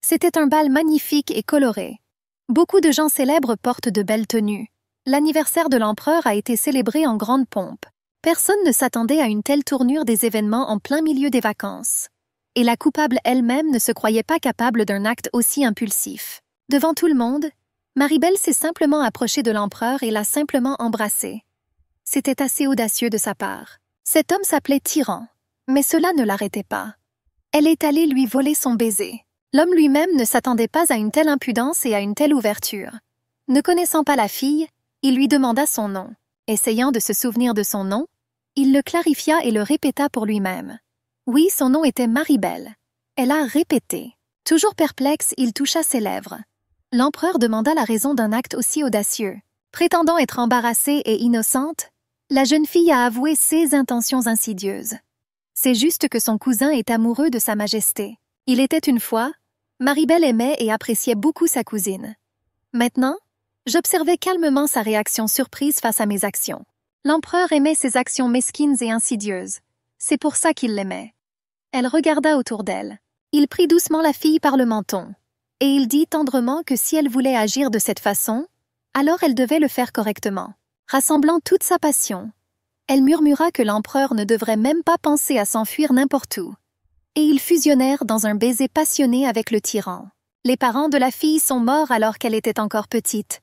C'était un bal magnifique et coloré. Beaucoup de gens célèbres portent de belles tenues. L'anniversaire de l'empereur a été célébré en grande pompe. Personne ne s'attendait à une telle tournure des événements en plein milieu des vacances. Et la coupable elle-même ne se croyait pas capable d'un acte aussi impulsif. Devant tout le monde, Maribel s'est simplement approchée de l'empereur et l'a simplement embrassé. C'était assez audacieux de sa part. Cet homme s'appelait Tyran, mais cela ne l'arrêtait pas. Elle est allée lui voler son baiser. L'homme lui-même ne s'attendait pas à une telle impudence et à une telle ouverture. Ne connaissant pas la fille, il lui demanda son nom. Essayant de se souvenir de son nom, il le clarifia et le répéta pour lui-même. Oui, son nom était Maribel. Elle a répété. Toujours perplexe, il toucha ses lèvres. L'empereur demanda la raison d'un acte aussi audacieux. Prétendant être embarrassée et innocente, la jeune fille a avoué ses intentions insidieuses. C'est juste que son cousin est amoureux de Sa Majesté. Il était une fois, Maribel aimait et appréciait beaucoup sa cousine. Maintenant, j'observais calmement sa réaction surprise face à mes actions. L'empereur aimait ses actions mesquines et insidieuses. C'est pour ça qu'il l'aimait. Elle regarda autour d'elle. Il prit doucement la fille par le menton. Et il dit tendrement que si elle voulait agir de cette façon, alors elle devait le faire correctement. Rassemblant toute sa passion, elle murmura que l'empereur ne devrait même pas penser à s'enfuir n'importe où. Et ils fusionnèrent dans un baiser passionné avec le tyran. Les parents de la fille sont morts alors qu'elle était encore petite.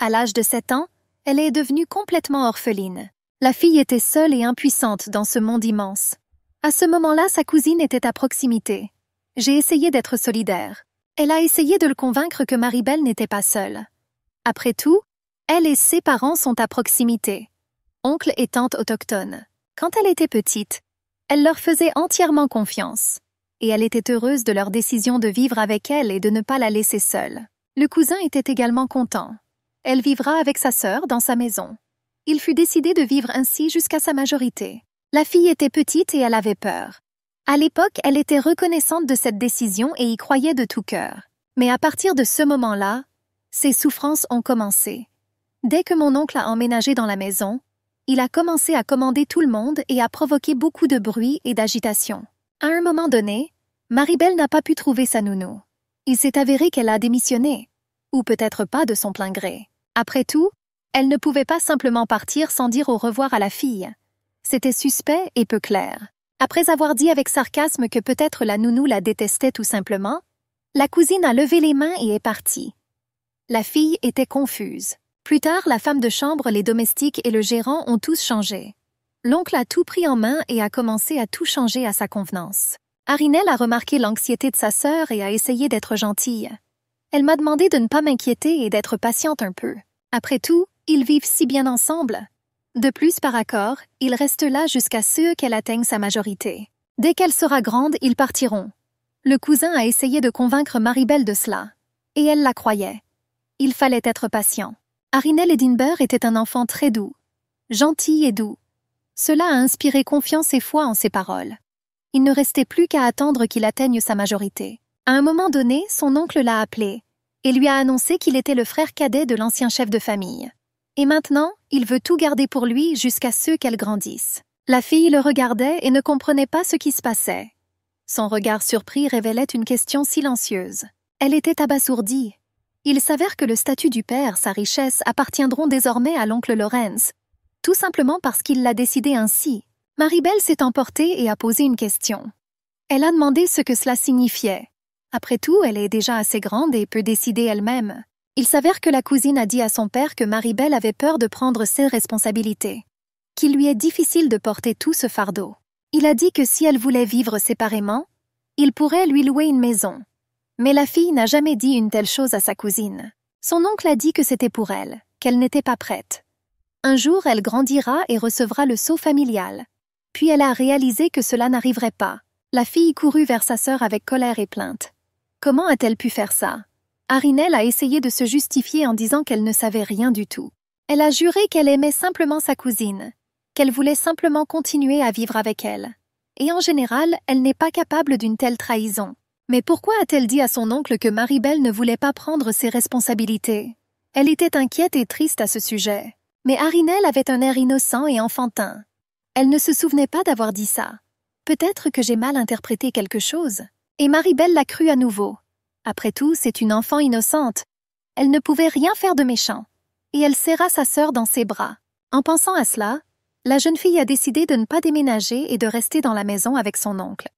À l'âge de 7 ans, elle est devenue complètement orpheline. La fille était seule et impuissante dans ce monde immense. À ce moment-là, sa cousine était à proximité. J'ai essayé d'être solidaire. Elle a essayé de le convaincre que Maribel n'était pas seule. Après tout, elle et ses parents sont à proximité. Oncle et tante autochtones. Quand elle était petite, elle leur faisait entièrement confiance. Et elle était heureuse de leur décision de vivre avec elle et de ne pas la laisser seule. Le cousin était également content. Elle vivra avec sa sœur dans sa maison. Il fut décidé de vivre ainsi jusqu'à sa majorité. La fille était petite et elle avait peur. À l'époque, elle était reconnaissante de cette décision et y croyait de tout cœur. Mais à partir de ce moment-là, ses souffrances ont commencé. Dès que mon oncle a emménagé dans la maison, il a commencé à commander tout le monde et à provoquer beaucoup de bruit et d'agitation. À un moment donné, Maribel n'a pas pu trouver sa nounou. Il s'est avéré qu'elle a démissionné, ou peut-être pas de son plein gré. Après tout, elle ne pouvait pas simplement partir sans dire au revoir à la fille. C'était suspect et peu clair. Après avoir dit avec sarcasme que peut-être la nounou la détestait tout simplement, la cousine a levé les mains et est partie. La fille était confuse. Plus tard, la femme de chambre, les domestiques et le gérant ont tous changé. L'oncle a tout pris en main et a commencé à tout changer à sa convenance. Arinelle a remarqué l'anxiété de sa sœur et a essayé d'être gentille. Elle m'a demandé de ne pas m'inquiéter et d'être patiente un peu. Après tout, ils vivent si bien ensemble. De plus, par accord, ils restent là jusqu'à ce qu'elle atteigne sa majorité. Dès qu'elle sera grande, ils partiront. Le cousin a essayé de convaincre Maribel de cela. Et elle la croyait. Il fallait être patient. Arinelle Edinburgh était un enfant très doux, gentil et doux. Cela a inspiré confiance et foi en ses paroles. Il ne restait plus qu'à attendre qu'il atteigne sa majorité. À un moment donné, son oncle l'a appelé et lui a annoncé qu'il était le frère cadet de l'ancien chef de famille. Et maintenant, il veut tout garder pour lui jusqu'à ce qu'elle grandisse. La fille le regardait et ne comprenait pas ce qui se passait. Son regard surpris révélait une question silencieuse. Elle était abasourdie. Il s'avère que le statut du père, sa richesse, appartiendront désormais à l'oncle Lorenz, tout simplement parce qu'il l'a décidé ainsi. Maribel s'est emportée et a posé une question. Elle a demandé ce que cela signifiait. Après tout, elle est déjà assez grande et peut décider elle-même. Il s'avère que la cousine a dit à son père que Maribel avait peur de prendre ses responsabilités, qu'il lui est difficile de porter tout ce fardeau. Il a dit que si elle voulait vivre séparément, il pourrait lui louer une maison. Mais la fille n'a jamais dit une telle chose à sa cousine. Son oncle a dit que c'était pour elle, qu'elle n'était pas prête. Un jour, elle grandira et recevra le sceau familial. Puis elle a réalisé que cela n'arriverait pas. La fille courut vers sa sœur avec colère et plainte. Comment a-t-elle pu faire ça? Arinelle a essayé de se justifier en disant qu'elle ne savait rien du tout. Elle a juré qu'elle aimait simplement sa cousine, qu'elle voulait simplement continuer à vivre avec elle. Et en général, elle n'est pas capable d'une telle trahison. Mais pourquoi a-t-elle dit à son oncle que Maribel ne voulait pas prendre ses responsabilités? Elle était inquiète et triste à ce sujet. Mais Arinelle avait un air innocent et enfantin. Elle ne se souvenait pas d'avoir dit ça. Peut-être que j'ai mal interprété quelque chose. Et Maribel l'a cru à nouveau. Après tout, c'est une enfant innocente. Elle ne pouvait rien faire de méchant. Et elle serra sa sœur dans ses bras. En pensant à cela, la jeune fille a décidé de ne pas déménager et de rester dans la maison avec son oncle.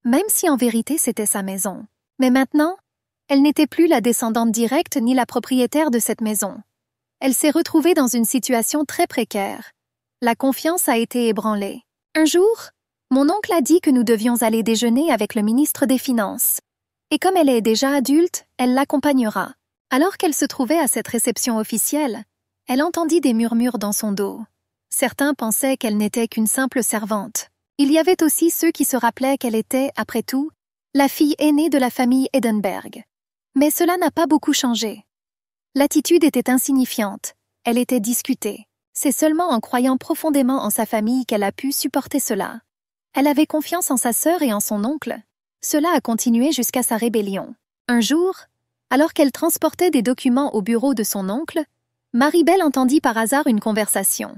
Même si en vérité c'était sa maison. Mais maintenant, elle n'était plus la descendante directe ni la propriétaire de cette maison. Elle s'est retrouvée dans une situation très précaire. La confiance a été ébranlée. Un jour, mon oncle a dit que nous devions aller déjeuner avec le ministre des Finances. Et comme elle est déjà adulte, elle l'accompagnera. Alors qu'elle se trouvait à cette réception officielle, elle entendit des murmures dans son dos. Certains pensaient qu'elle n'était qu'une simple servante. Il y avait aussi ceux qui se rappelaient qu'elle était, après tout, la fille aînée de la famille Edenberg. Mais cela n'a pas beaucoup changé. L'attitude était insignifiante, elle était discutée. C'est seulement en croyant profondément en sa famille qu'elle a pu supporter cela. Elle avait confiance en sa sœur et en son oncle. Cela a continué jusqu'à sa rébellion. Un jour, alors qu'elle transportait des documents au bureau de son oncle, Marie-Belle entendit par hasard une conversation.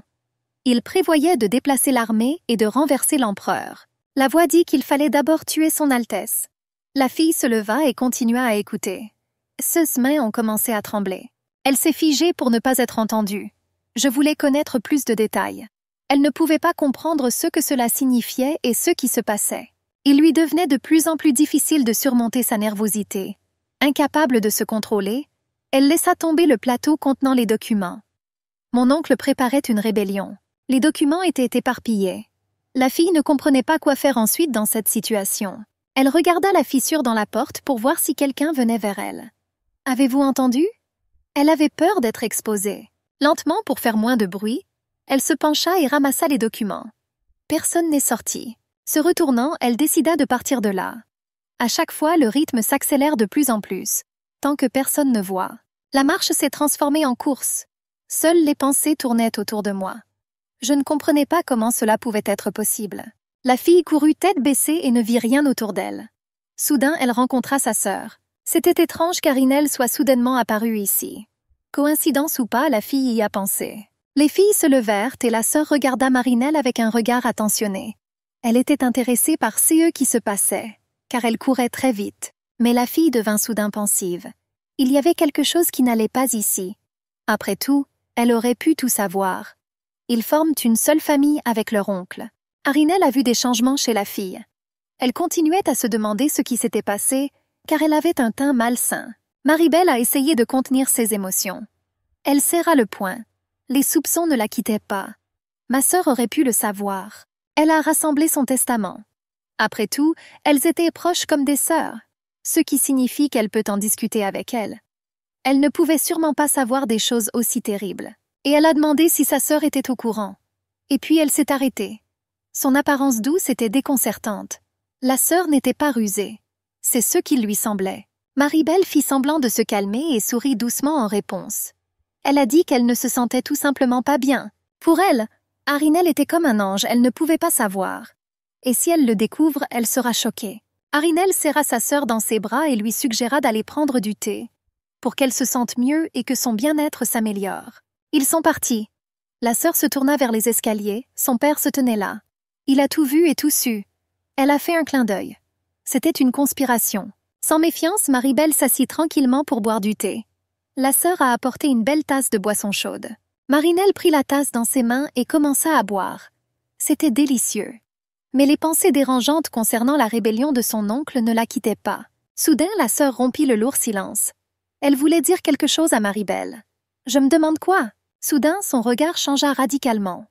Il prévoyait de déplacer l'armée et de renverser l'empereur. La voix dit qu'il fallait d'abord tuer son Altesse. La fille se leva et continua à écouter. Ses mains ont commencé à trembler. Elle s'est figée pour ne pas être entendue. Je voulais connaître plus de détails. Elle ne pouvait pas comprendre ce que cela signifiait et ce qui se passait. Il lui devenait de plus en plus difficile de surmonter sa nervosité. Incapable de se contrôler, elle laissa tomber le plateau contenant les documents. Mon oncle préparait une rébellion. Les documents étaient éparpillés. La fille ne comprenait pas quoi faire ensuite dans cette situation. Elle regarda la fissure dans la porte pour voir si quelqu'un venait vers elle. « Avez-vous entendu » Elle avait peur d'être exposée. Lentement, pour faire moins de bruit, elle se pencha et ramassa les documents. Personne n'est sorti. Se retournant, elle décida de partir de là. À chaque fois, le rythme s'accélère de plus en plus, tant que personne ne voit. La marche s'est transformée en course. Seules les pensées tournaient autour de moi. Je ne comprenais pas comment cela pouvait être possible. La fille courut tête baissée et ne vit rien autour d'elle. Soudain, elle rencontra sa sœur. C'était étrange qu'Arinelle soit soudainement apparue ici. Coïncidence ou pas, la fille y a pensé. Les filles se levèrent et la sœur regarda Marinelle avec un regard attentionné. Elle était intéressée par ce qui se passait, car elle courait très vite. Mais la fille devint soudain pensive. Il y avait quelque chose qui n'allait pas ici. Après tout, elle aurait pu tout savoir. Ils forment une seule famille avec leur oncle. Arinelle a vu des changements chez la fille. Elle continuait à se demander ce qui s'était passé, car elle avait un teint malsain. Marie-Belle a essayé de contenir ses émotions. Elle serra le poing. Les soupçons ne la quittaient pas. Ma sœur aurait pu le savoir. Elle a rassemblé son testament. Après tout, elles étaient proches comme des sœurs, ce qui signifie qu'elle peut en discuter avec elle. Elle ne pouvait sûrement pas savoir des choses aussi terribles. Et elle a demandé si sa sœur était au courant. Et puis elle s'est arrêtée. Son apparence douce était déconcertante. La sœur n'était pas rusée. C'est ce qu'il lui semblait. Marie-Belle fit semblant de se calmer et sourit doucement en réponse. Elle a dit qu'elle ne se sentait tout simplement pas bien. Pour elle, Arinelle était comme un ange, elle ne pouvait pas savoir. Et si elle le découvre, elle sera choquée. Arinelle serra sa sœur dans ses bras et lui suggéra d'aller prendre du thé, pour qu'elle se sente mieux et que son bien-être s'améliore. Ils sont partis. La sœur se tourna vers les escaliers, son père se tenait là. Il a tout vu et tout su. Elle a fait un clin d'œil. C'était une conspiration. Sans méfiance, Marie-Belle s'assit tranquillement pour boire du thé. La sœur a apporté une belle tasse de boisson chaude. Marinelle prit la tasse dans ses mains et commença à boire. C'était délicieux. Mais les pensées dérangeantes concernant la rébellion de son oncle ne la quittaient pas. Soudain, la sœur rompit le lourd silence. Elle voulait dire quelque chose à Marie-Belle. « Je me demande quoi ?» Soudain, son regard changea radicalement.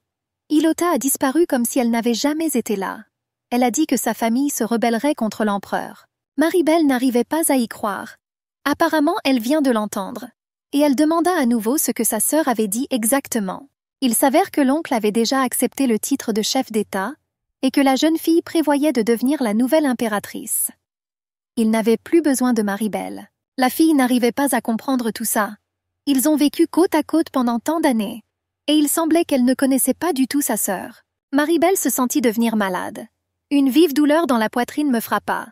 Ilota a disparu comme si elle n'avait jamais été là. Elle a dit que sa famille se rebellerait contre l'empereur. Marie-Belle n'arrivait pas à y croire. Apparemment, elle vient de l'entendre. Et elle demanda à nouveau ce que sa sœur avait dit exactement. Il s'avère que l'oncle avait déjà accepté le titre de chef d'État et que la jeune fille prévoyait de devenir la nouvelle impératrice. Il n'avait plus besoin de Marie-Belle. La fille n'arrivait pas à comprendre tout ça. Ils ont vécu côte à côte pendant tant d'années. Et il semblait qu'elle ne connaissait pas du tout sa sœur. Marie-Belle se sentit devenir malade. Une vive douleur dans la poitrine me frappa.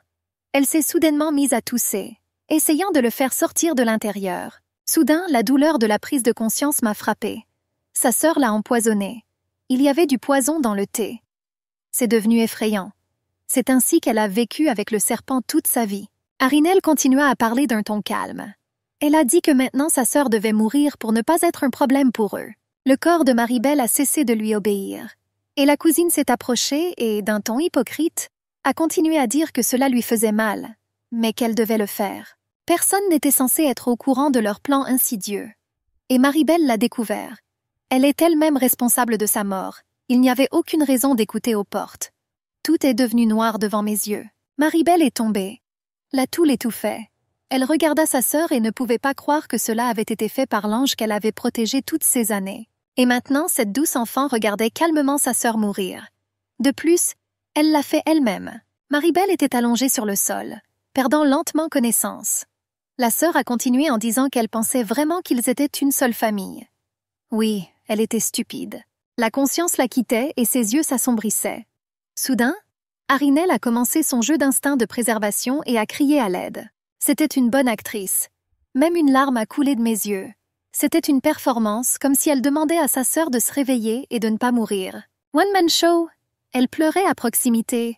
Elle s'est soudainement mise à tousser, essayant de le faire sortir de l'intérieur. Soudain, la douleur de la prise de conscience m'a frappée. Sa sœur l'a empoisonnée. Il y avait du poison dans le thé. C'est devenu effrayant. C'est ainsi qu'elle a vécu avec le serpent toute sa vie. Arinelle continua à parler d'un ton calme. Elle a dit que maintenant sa sœur devait mourir pour ne pas être un problème pour eux. Le corps de Marie-Belle a cessé de lui obéir. Et la cousine s'est approchée et, d'un ton hypocrite, a continué à dire que cela lui faisait mal, mais qu'elle devait le faire. Personne n'était censé être au courant de leur plan insidieux. Et Marie-Belle l'a découvert. Elle est elle-même responsable de sa mort. Il n'y avait aucune raison d'écouter aux portes. Tout est devenu noir devant mes yeux. Marie-Belle est tombée. La toux l'étouffait. Elle regarda sa sœur et ne pouvait pas croire que cela avait été fait par l'ange qu'elle avait protégé toutes ces années. Et maintenant, cette douce enfant regardait calmement sa sœur mourir. De plus, elle l'a fait elle-même. Marie-Belle était allongée sur le sol, perdant lentement connaissance. La sœur a continué en disant qu'elle pensait vraiment qu'ils étaient une seule famille. Oui, elle était stupide. La conscience la quittait et ses yeux s'assombrissaient. Soudain, Arinelle a commencé son jeu d'instinct de préservation et a crié à l'aide. C'était une bonne actrice. Même une larme a coulé de mes yeux. C'était une performance, comme si elle demandait à sa sœur de se réveiller et de ne pas mourir. One-man show! Elle pleurait à proximité,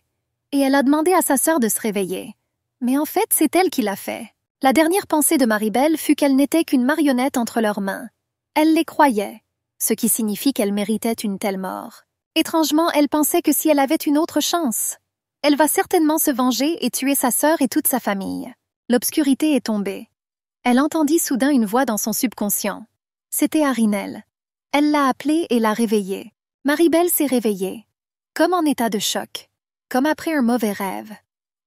et elle a demandé à sa sœur de se réveiller. Mais en fait, c'est elle qui l'a fait. La dernière pensée de Marie-Belle fut qu'elle n'était qu'une marionnette entre leurs mains. Elle les croyait, ce qui signifie qu'elle méritait une telle mort. Étrangement, elle pensait que si elle avait une autre chance, elle va certainement se venger et tuer sa sœur et toute sa famille. L'obscurité est tombée. Elle entendit soudain une voix dans son subconscient. C'était Arinelle. Elle l'a appelée et l'a réveillée. Marie-Belle s'est réveillée, comme en état de choc, comme après un mauvais rêve.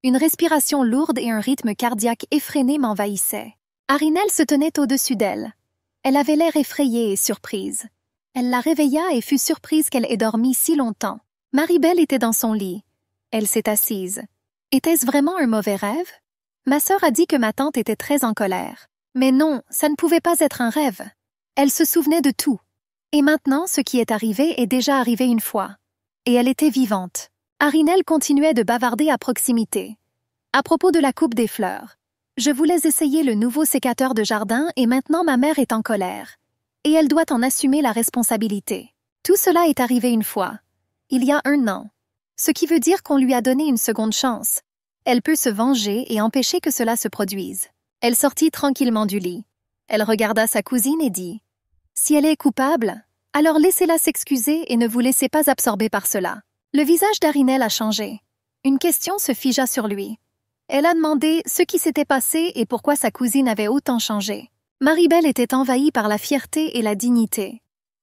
Une respiration lourde et un rythme cardiaque effréné m'envahissaient. Arinelle se tenait au-dessus d'elle. Elle avait l'air effrayée et surprise. Elle la réveilla et fut surprise qu'elle ait dormi si longtemps. Marie-Belle était dans son lit. Elle s'est assise. Était-ce vraiment un mauvais rêve? Ma sœur a dit que ma tante était très en colère. Mais non, ça ne pouvait pas être un rêve. Elle se souvenait de tout. Et maintenant, ce qui est arrivé est déjà arrivé une fois. Et elle était vivante. Arinelle continuait de bavarder à proximité. À propos de la coupe des fleurs. Je voulais essayer le nouveau sécateur de jardin et maintenant ma mère est en colère. Et elle doit en assumer la responsabilité. Tout cela est arrivé une fois. Il y a 1 an. Ce qui veut dire qu'on lui a donné une seconde chance. Elle peut se venger et empêcher que cela se produise. Elle sortit tranquillement du lit. Elle regarda sa cousine et dit « Si elle est coupable, alors laissez-la s'excuser et ne vous laissez pas absorber par cela. » Le visage d'Arinelle a changé. Une question se figea sur lui. Elle a demandé ce qui s'était passé et pourquoi sa cousine avait autant changé. Marie-Belle était envahie par la fierté et la dignité.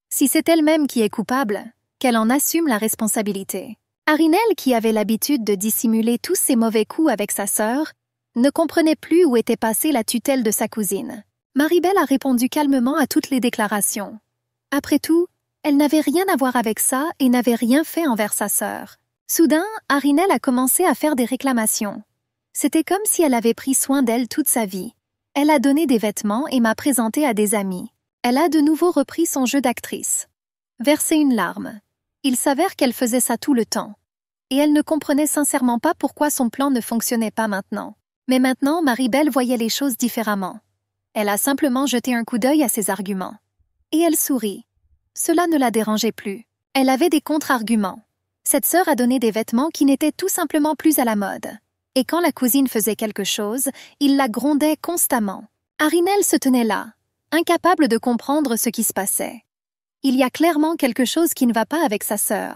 Si c'est elle-même qui est coupable, qu'elle en assume la responsabilité. Arinelle, qui avait l'habitude de dissimuler tous ses mauvais coups avec sa sœur, ne comprenait plus où était passée la tutelle de sa cousine. Marie-Belle a répondu calmement à toutes les déclarations. Après tout, elle n'avait rien à voir avec ça et n'avait rien fait envers sa sœur. Soudain, Arinelle a commencé à faire des réclamations. C'était comme si elle avait pris soin d'elle toute sa vie. Elle a donné des vêtements et m'a présenté à des amis. Elle a de nouveau repris son jeu d'actrice. Versé une larme. Il s'avère qu'elle faisait ça tout le temps. Et elle ne comprenait sincèrement pas pourquoi son plan ne fonctionnait pas maintenant. Mais maintenant, Marie-Belle voyait les choses différemment. Elle a simplement jeté un coup d'œil à ses arguments. Et elle sourit. Cela ne la dérangeait plus. Elle avait des contre-arguments. Cette sœur a donné des vêtements qui n'étaient tout simplement plus à la mode. Et quand la cousine faisait quelque chose, il la grondait constamment. Arinelle se tenait là, incapable de comprendre ce qui se passait. Il y a clairement quelque chose qui ne va pas avec sa sœur.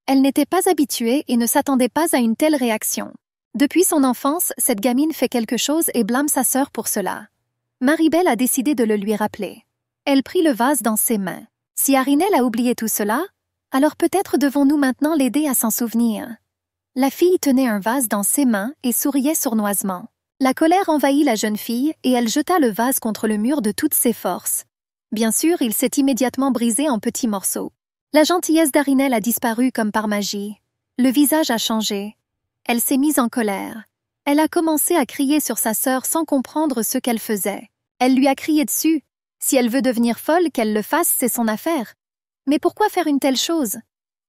Elle n'était pas habituée et ne s'attendait pas à une telle réaction. Depuis son enfance, cette gamine fait quelque chose et blâme sa sœur pour cela. Marie-Belle a décidé de le lui rappeler. Elle prit le vase dans ses mains. Si Arinelle a oublié tout cela, alors peut-être devons-nous maintenant l'aider à s'en souvenir. La fille tenait un vase dans ses mains et souriait sournoisement. La colère envahit la jeune fille et elle jeta le vase contre le mur de toutes ses forces. Bien sûr, il s'est immédiatement brisé en petits morceaux. La gentillesse d'Arinelle a disparu comme par magie. Le visage a changé. Elle s'est mise en colère. Elle a commencé à crier sur sa sœur sans comprendre ce qu'elle faisait. Elle lui a crié dessus. Si elle veut devenir folle, qu'elle le fasse, c'est son affaire. Mais pourquoi faire une telle chose?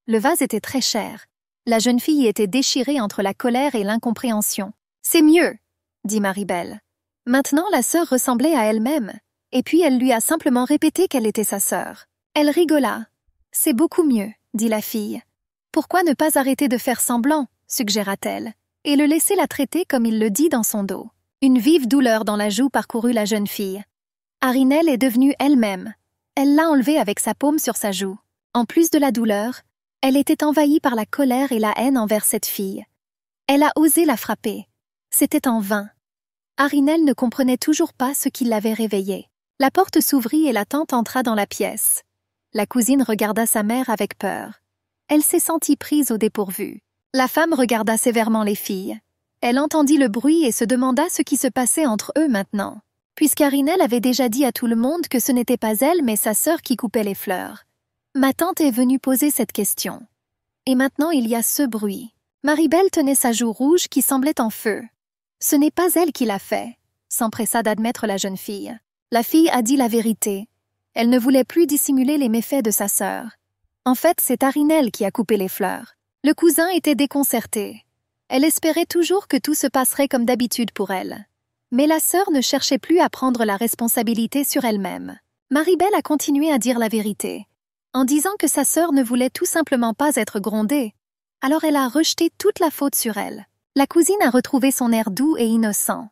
Le vase était très cher. La jeune fille était déchirée entre la colère et l'incompréhension. « C'est mieux !» dit Marie-Belle. Maintenant, la sœur ressemblait à elle-même. Et puis elle lui a simplement répété qu'elle était sa sœur. Elle rigola. « C'est beaucoup mieux, » dit la fille. « Pourquoi ne pas arrêter de faire semblant ?» suggéra-t-elle, et le laisser la traiter comme il le dit dans son dos. Une vive douleur dans la joue parcourut la jeune fille. Arinelle est devenue elle-même. Elle l'a enlevée avec sa paume sur sa joue. En plus de la douleur, elle était envahie par la colère et la haine envers cette fille. Elle a osé la frapper. C'était en vain. Arinelle ne comprenait toujours pas ce qui l'avait réveillée. La porte s'ouvrit et la tante entra dans la pièce. La cousine regarda sa mère avec peur. Elle s'est sentie prise au dépourvu. La femme regarda sévèrement les filles. Elle entendit le bruit et se demanda ce qui se passait entre eux maintenant. Puisqu'Arinelle avait déjà dit à tout le monde que ce n'était pas elle mais sa sœur qui coupait les fleurs. Ma tante est venue poser cette question. Et maintenant il y a ce bruit. Maribel tenait sa joue rouge qui semblait en feu. Ce n'est pas elle qui l'a fait, s'empressa d'admettre la jeune fille. La fille a dit la vérité. Elle ne voulait plus dissimuler les méfaits de sa sœur. En fait, c'est Arinelle qui a coupé les fleurs. Le cousin était déconcerté. Elle espérait toujours que tout se passerait comme d'habitude pour elle. Mais la sœur ne cherchait plus à prendre la responsabilité sur elle-même. Maribel a continué à dire la vérité, en disant que sa sœur ne voulait tout simplement pas être grondée. Alors elle a rejeté toute la faute sur elle. La cousine a retrouvé son air doux et innocent.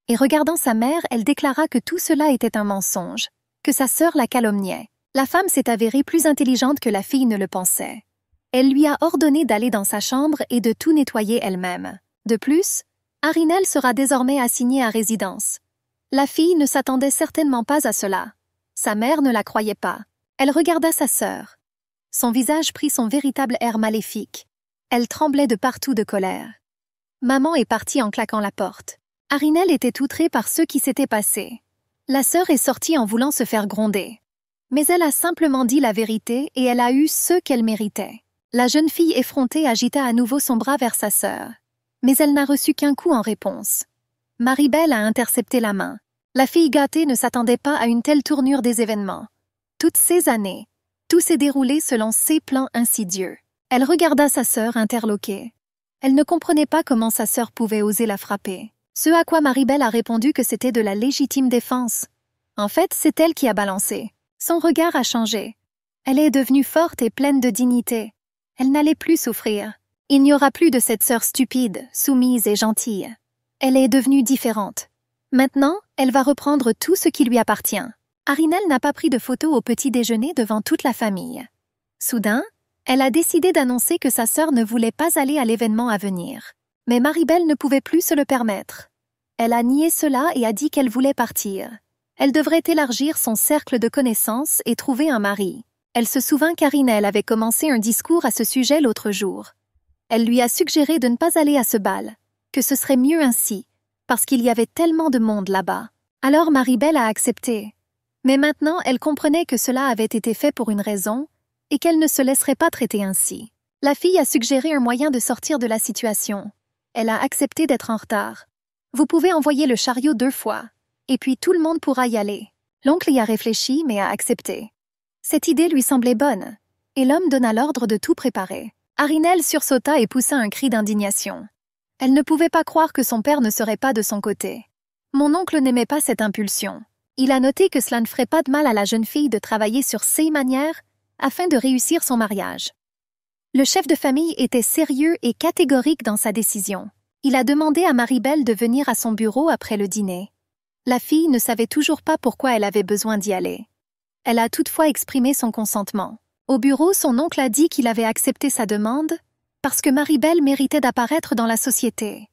Et regardant sa mère, elle déclara que tout cela était un mensonge, que sa sœur la calomniait. La femme s'est avérée plus intelligente que la fille ne le pensait. Elle lui a ordonné d'aller dans sa chambre et de tout nettoyer elle-même. De plus, Arinelle sera désormais assignée à résidence. La fille ne s'attendait certainement pas à cela. Sa mère ne la croyait pas. Elle regarda sa sœur. Son visage prit son véritable air maléfique. Elle tremblait de partout de colère. Maman est partie en claquant la porte. Arinelle était outrée par ce qui s'était passé. La sœur est sortie en voulant se faire gronder. Mais elle a simplement dit la vérité et elle a eu ce qu'elle méritait. La jeune fille effrontée agita à nouveau son bras vers sa sœur. Mais elle n'a reçu qu'un coup en réponse. Maribel a intercepté la main. La fille gâtée ne s'attendait pas à une telle tournure des événements. Toutes ces années, tout s'est déroulé selon ses plans insidieux. Elle regarda sa sœur interloquée. Elle ne comprenait pas comment sa sœur pouvait oser la frapper. Ce à quoi Maribel a répondu que c'était de la légitime défense. En fait, c'est elle qui a balancé. Son regard a changé. Elle est devenue forte et pleine de dignité. Elle n'allait plus souffrir. Il n'y aura plus de cette sœur stupide, soumise et gentille. Elle est devenue différente. Maintenant, elle va reprendre tout ce qui lui appartient. Arinelle n'a pas pris de photo au petit déjeuner devant toute la famille. Soudain, elle a décidé d'annoncer que sa sœur ne voulait pas aller à l'événement à venir. Mais Maribel ne pouvait plus se le permettre. Elle a nié cela et a dit qu'elle voulait partir. Elle devrait élargir son cercle de connaissances et trouver un mari. Elle se souvint qu'Arinelle avait commencé un discours à ce sujet l'autre jour. Elle lui a suggéré de ne pas aller à ce bal, que ce serait mieux ainsi, parce qu'il y avait tellement de monde là-bas. Alors Maribel a accepté. Mais maintenant, elle comprenait que cela avait été fait pour une raison et qu'elle ne se laisserait pas traiter ainsi. La fille a suggéré un moyen de sortir de la situation. Elle a accepté d'être en retard. Vous pouvez envoyer le chariot 2 fois, et puis tout le monde pourra y aller. L'oncle y a réfléchi, mais a accepté. Cette idée lui semblait bonne, et l'homme donna l'ordre de tout préparer. Arinelle sursauta et poussa un cri d'indignation. Elle ne pouvait pas croire que son père ne serait pas de son côté. Mon oncle n'aimait pas cette impulsion. Il a noté que cela ne ferait pas de mal à la jeune fille de travailler sur ses manières afin de réussir son mariage. Le chef de famille était sérieux et catégorique dans sa décision. Il a demandé à Maribel de venir à son bureau après le dîner. La fille ne savait toujours pas pourquoi elle avait besoin d'y aller. Elle a toutefois exprimé son consentement. Au bureau, son oncle a dit qu'il avait accepté sa demande parce que Maribel méritait d'apparaître dans la société.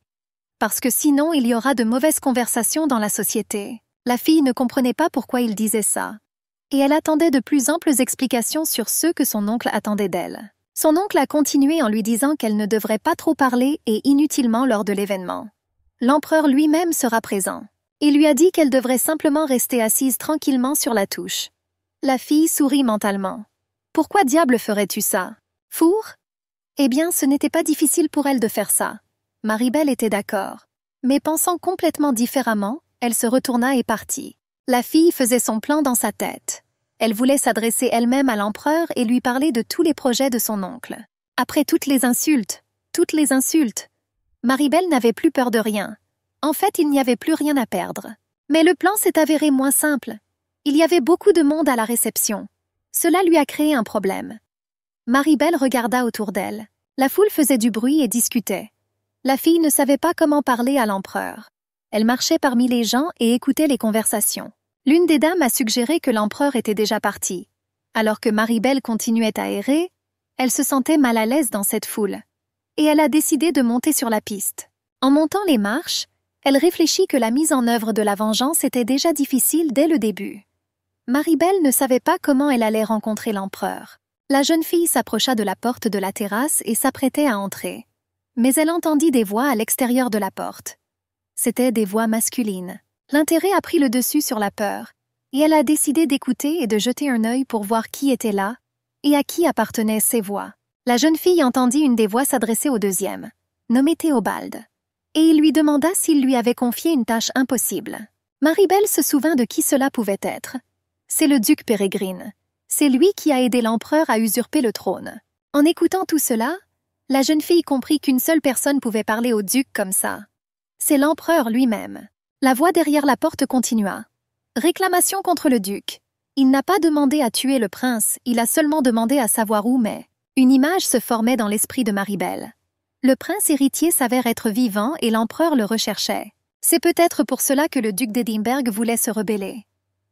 Parce que sinon, il y aura de mauvaises conversations dans la société. La fille ne comprenait pas pourquoi il disait ça. Et elle attendait de plus amples explications sur ce que son oncle attendait d'elle. Son oncle a continué en lui disant qu'elle ne devrait pas trop parler et inutilement lors de l'événement. L'empereur lui-même sera présent. Il lui a dit qu'elle devrait simplement rester assise tranquillement sur la touche. La fille sourit mentalement. « Pourquoi diable ferais-tu ça? Four ?» Eh bien, ce n'était pas difficile pour elle de faire ça. Maribel était d'accord. Mais pensant complètement différemment, elle se retourna et partit. La fille faisait son plan dans sa tête. Elle voulait s'adresser elle-même à l'empereur et lui parler de tous les projets de son oncle. Après toutes les insultes, Maribel n'avait plus peur de rien. En fait, il n'y avait plus rien à perdre. Mais le plan s'est avéré moins simple. Il y avait beaucoup de monde à la réception. Cela lui a créé un problème. Maribel regarda autour d'elle. La foule faisait du bruit et discutait. La fille ne savait pas comment parler à l'empereur. Elle marchait parmi les gens et écoutait les conversations. L'une des dames a suggéré que l'empereur était déjà parti. Alors que Maribel continuait à errer, elle se sentait mal à l'aise dans cette foule. Et elle a décidé de monter sur la piste. En montant les marches, elle réfléchit que la mise en œuvre de la vengeance était déjà difficile dès le début. Maribel ne savait pas comment elle allait rencontrer l'empereur. La jeune fille s'approcha de la porte de la terrasse et s'apprêtait à entrer. Mais elle entendit des voix à l'extérieur de la porte. C'étaient des voix masculines. L'intérêt a pris le dessus sur la peur, et elle a décidé d'écouter et de jeter un œil pour voir qui était là et à qui appartenaient ces voix. La jeune fille entendit une des voix s'adresser au deuxième, nommé Théobald, et il lui demanda s'il lui avait confié une tâche impossible. Maribel se souvint de qui cela pouvait être. C'est le duc Pérégrine. C'est lui qui a aidé l'empereur à usurper le trône. En écoutant tout cela, la jeune fille comprit qu'une seule personne pouvait parler au duc comme ça. C'est l'empereur lui-même. La voix derrière la porte continua. Réclamation contre le duc. Il n'a pas demandé à tuer le prince, il a seulement demandé à savoir où, mais... Une image se formait dans l'esprit de Maribel. Le prince héritier s'avère être vivant et l'empereur le recherchait. C'est peut-être pour cela que le duc d'Édimberg voulait se rebeller.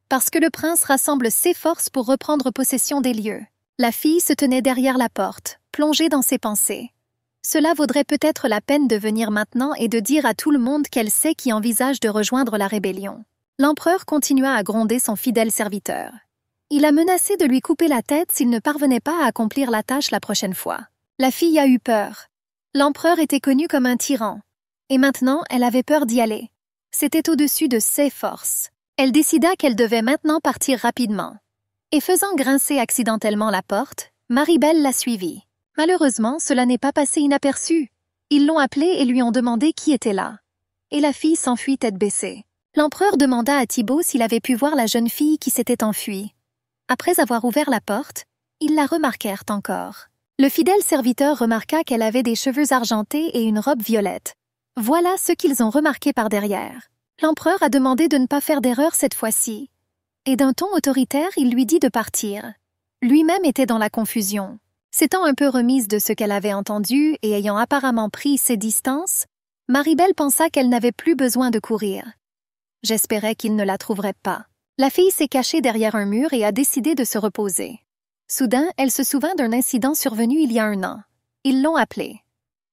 Parce que le prince rassemble ses forces pour reprendre possession des lieux. La fille se tenait derrière la porte, plongée dans ses pensées. Cela vaudrait peut-être la peine de venir maintenant et de dire à tout le monde qu'elle sait qui envisage de rejoindre la rébellion. L'empereur continua à gronder son fidèle serviteur. Il a menacé de lui couper la tête s'il ne parvenait pas à accomplir la tâche la prochaine fois. La fille a eu peur. L'empereur était connu comme un tyran. Et maintenant, elle avait peur d'y aller. C'était au-dessus de ses forces. Elle décida qu'elle devait maintenant partir rapidement. Et faisant grincer accidentellement la porte, Maribel la suivit. Malheureusement, cela n'est pas passé inaperçu. Ils l'ont appelée et lui ont demandé qui était là. Et la fille s'enfuit tête baissée. L'empereur demanda à Thibaut s'il avait pu voir la jeune fille qui s'était enfuie. Après avoir ouvert la porte, ils la remarquèrent encore. Le fidèle serviteur remarqua qu'elle avait des cheveux argentés et une robe violette. Voilà ce qu'ils ont remarqué par derrière. L'empereur a demandé de ne pas faire d'erreur cette fois-ci. Et d'un ton autoritaire, il lui dit de partir. Lui-même était dans la confusion. S'étant un peu remise de ce qu'elle avait entendu et ayant apparemment pris ses distances, Maribel pensa qu'elle n'avait plus besoin de courir. J'espérais qu'il ne la trouverait pas. La fille s'est cachée derrière un mur et a décidé de se reposer. Soudain, elle se souvint d'un incident survenu il y a 1 an. Ils l'ont appelée.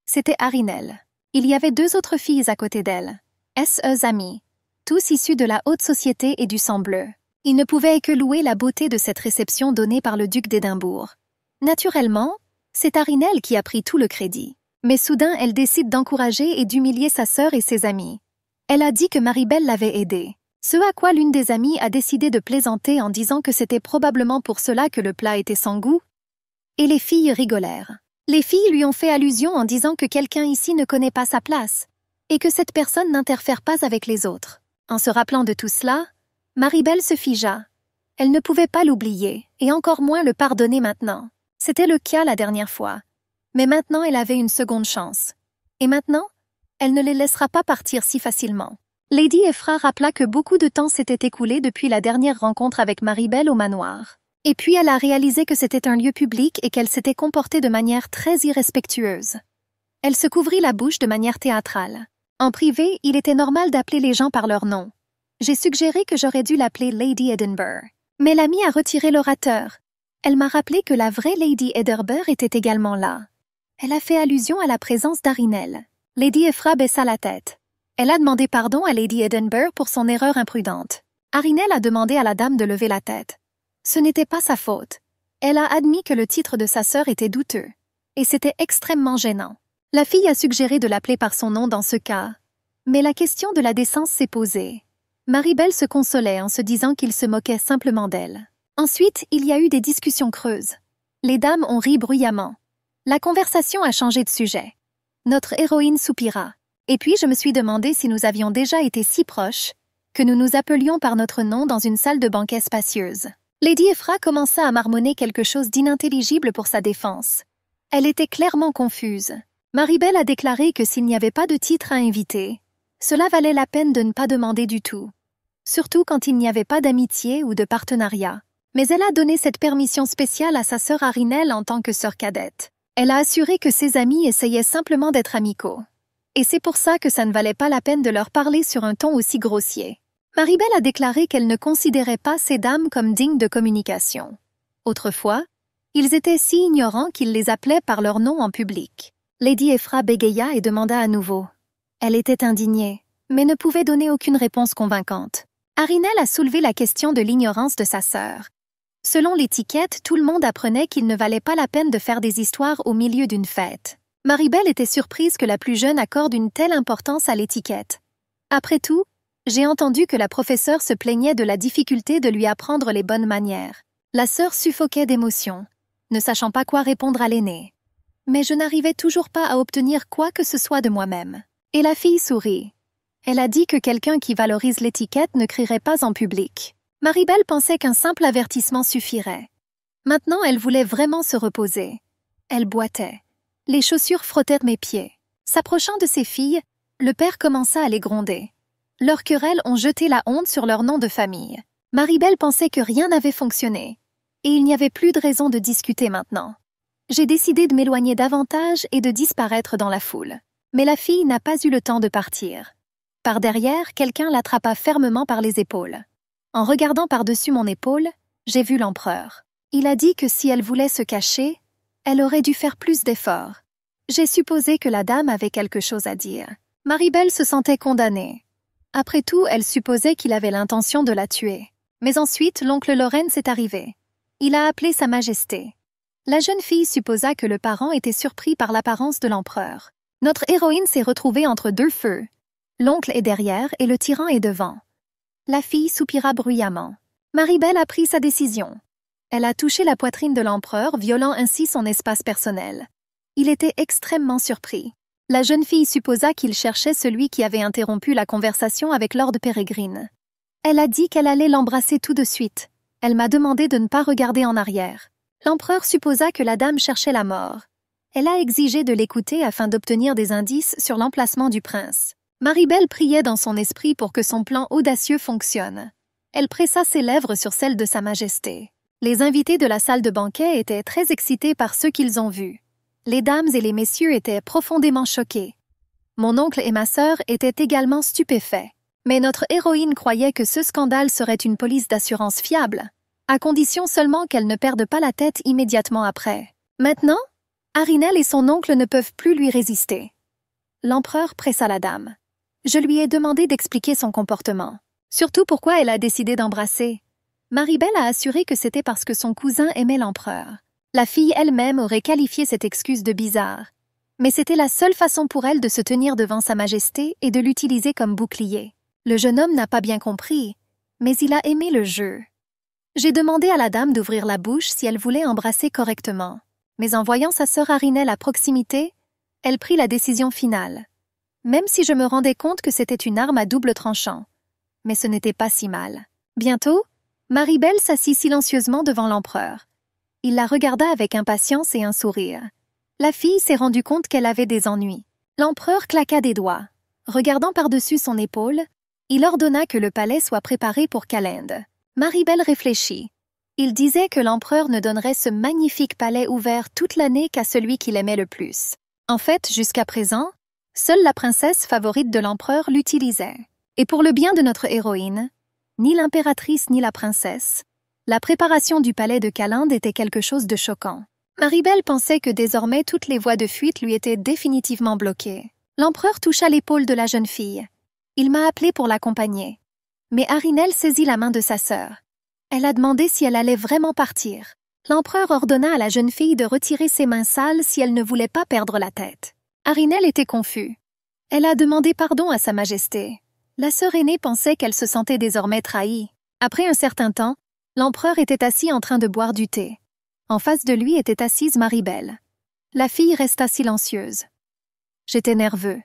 C'était Arinelle. Il y avait 2 autres filles à côté d'elle. S.E. amis, tous issus de la haute société et du sang bleu. Ils ne pouvaient que louer la beauté de cette réception donnée par le duc d'Édimbourg. Naturellement, c'est Arinelle qui a pris tout le crédit. Mais soudain, elle décide d'encourager et d'humilier sa sœur et ses amis. Elle a dit que Maribel l'avait aidée. Ce à quoi l'une des amies a décidé de plaisanter en disant que c'était probablement pour cela que le plat était sans goût. Et les filles rigolèrent. Les filles lui ont fait allusion en disant que quelqu'un ici ne connaît pas sa place et que cette personne n'interfère pas avec les autres. En se rappelant de tout cela, Maribel se figea. Elle ne pouvait pas l'oublier, et encore moins le pardonner maintenant. C'était le cas la dernière fois. Mais maintenant, elle avait une seconde chance. Et maintenant, elle ne les laissera pas partir si facilement. Lady Ephra rappela que beaucoup de temps s'était écoulé depuis la dernière rencontre avec Maribel au manoir. Et puis elle a réalisé que c'était un lieu public et qu'elle s'était comportée de manière très irrespectueuse. Elle se couvrit la bouche de manière théâtrale. En privé, il était normal d'appeler les gens par leur nom. J'ai suggéré que j'aurais dû l'appeler Lady Edinburgh. Mais l'amie a retiré l'orateur. Elle m'a rappelé que la vraie Lady Edinburgh était également là. Elle a fait allusion à la présence d'Arinelle. Lady Ephra baissa la tête. Elle a demandé pardon à Lady Edinburgh pour son erreur imprudente. Arinelle a demandé à la dame de lever la tête. Ce n'était pas sa faute. Elle a admis que le titre de sa sœur était douteux. Et c'était extrêmement gênant. La fille a suggéré de l'appeler par son nom dans ce cas. Mais la question de la décence s'est posée. Maribel se consolait en se disant qu'il se moquait simplement d'elle. Ensuite, il y a eu des discussions creuses. Les dames ont ri bruyamment. La conversation a changé de sujet. Notre héroïne soupira. Et puis je me suis demandé si nous avions déjà été si proches que nous nous appelions par notre nom dans une salle de banquet spacieuse. Lady Ephra commença à marmonner quelque chose d'inintelligible pour sa défense. Elle était clairement confuse. Maribel a déclaré que s'il n'y avait pas de titre à inviter, cela valait la peine de ne pas demander du tout. Surtout quand il n'y avait pas d'amitié ou de partenariat. Mais elle a donné cette permission spéciale à sa sœur Arinelle en tant que sœur cadette. Elle a assuré que ses amis essayaient simplement d'être amicaux. Et c'est pour ça que ça ne valait pas la peine de leur parler sur un ton aussi grossier. Maribel a déclaré qu'elle ne considérait pas ces dames comme dignes de communication. Autrefois, ils étaient si ignorants qu'ils les appelaient par leur nom en public. Lady Ephra bégaya et demanda à nouveau. Elle était indignée, mais ne pouvait donner aucune réponse convaincante. Arinel a soulevé la question de l'ignorance de sa sœur. Selon l'étiquette, tout le monde apprenait qu'il ne valait pas la peine de faire des histoires au milieu d'une fête. Maribel était surprise que la plus jeune accorde une telle importance à l'étiquette. Après tout, j'ai entendu que la professeure se plaignait de la difficulté de lui apprendre les bonnes manières. La sœur suffoquait d'émotion, ne sachant pas quoi répondre à l'aînée. Mais je n'arrivais toujours pas à obtenir quoi que ce soit de moi-même. Et la fille sourit. Elle a dit que quelqu'un qui valorise l'étiquette ne crierait pas en public. Maribel pensait qu'un simple avertissement suffirait. Maintenant, elle voulait vraiment se reposer. Elle boitait. Les chaussures frottaient mes pieds. S'approchant de ses filles, le père commença à les gronder. Leurs querelles ont jeté la honte sur leur nom de famille. Maribel pensait que rien n'avait fonctionné. Et il n'y avait plus de raison de discuter maintenant. J'ai décidé de m'éloigner davantage et de disparaître dans la foule. Mais la fille n'a pas eu le temps de partir. Par derrière, quelqu'un l'attrapa fermement par les épaules. En regardant par-dessus mon épaule, j'ai vu l'empereur. Il a dit que si elle voulait se cacher, elle aurait dû faire plus d'efforts. J'ai supposé que la dame avait quelque chose à dire. Maribel se sentait condamnée. Après tout, elle supposait qu'il avait l'intention de la tuer. Mais ensuite, l'oncle Lawrence est arrivé. Il a appelé Sa Majesté. La jeune fille supposa que le parent était surpris par l'apparence de l'empereur. Notre héroïne s'est retrouvée entre deux feux. L'oncle est derrière et le tyran est devant. La fille soupira bruyamment. Maribel a pris sa décision. Elle a touché la poitrine de l'empereur, violant ainsi son espace personnel. Il était extrêmement surpris. La jeune fille supposa qu'il cherchait celui qui avait interrompu la conversation avec Lord Peregrine. Elle a dit qu'elle allait l'embrasser tout de suite. Elle m'a demandé de ne pas regarder en arrière. L'empereur supposa que la dame cherchait la mort. Elle a exigé de l'écouter afin d'obtenir des indices sur l'emplacement du prince. Maribel priait dans son esprit pour que son plan audacieux fonctionne. Elle pressa ses lèvres sur celles de Sa Majesté. Les invités de la salle de banquet étaient très excités par ce qu'ils ont vu. Les dames et les messieurs étaient profondément choqués. Mon oncle et ma sœur étaient également stupéfaits. Mais notre héroïne croyait que ce scandale serait une police d'assurance fiable, à condition seulement qu'elle ne perde pas la tête immédiatement après. Maintenant, Arinel et son oncle ne peuvent plus lui résister. L'empereur pressa la dame. Je lui ai demandé d'expliquer son comportement, surtout pourquoi elle a décidé d'embrasser. Maribel a assuré que c'était parce que son cousin aimait l'empereur. La fille elle-même aurait qualifié cette excuse de bizarre, mais c'était la seule façon pour elle de se tenir devant Sa Majesté et de l'utiliser comme bouclier. Le jeune homme n'a pas bien compris, mais il a aimé le jeu. J'ai demandé à la dame d'ouvrir la bouche si elle voulait embrasser correctement, mais en voyant sa sœur Arinel à proximité, elle prit la décision finale. Même si je me rendais compte que c'était une arme à double tranchant. Mais ce n'était pas si mal. Bientôt, Maribel s'assit silencieusement devant l'empereur. Il la regarda avec impatience et un sourire. La fille s'est rendue compte qu'elle avait des ennuis. L'empereur claqua des doigts. Regardant par-dessus son épaule, il ordonna que le palais soit préparé pour Calende. Maribel réfléchit. Il disait que l'empereur ne donnerait ce magnifique palais ouvert toute l'année qu'à celui qu'il aimait le plus. En fait, jusqu'à présent, seule la princesse favorite de l'empereur l'utilisait. Et pour le bien de notre héroïne, ni l'impératrice ni la princesse, la préparation du palais de Calende était quelque chose de choquant. Maribel pensait que désormais toutes les voies de fuite lui étaient définitivement bloquées. L'empereur toucha l'épaule de la jeune fille. Il m'a appelé pour l'accompagner. Mais Arinel saisit la main de sa sœur. Elle a demandé si elle allait vraiment partir. L'empereur ordonna à la jeune fille de retirer ses mains sales si elle ne voulait pas perdre la tête. Arinel était confus. Elle a demandé pardon à Sa Majesté. La sœur aînée pensait qu'elle se sentait désormais trahie. Après un certain temps, l'empereur était assis en train de boire du thé. En face de lui était assise Maribel. La fille resta silencieuse. J'étais nerveux.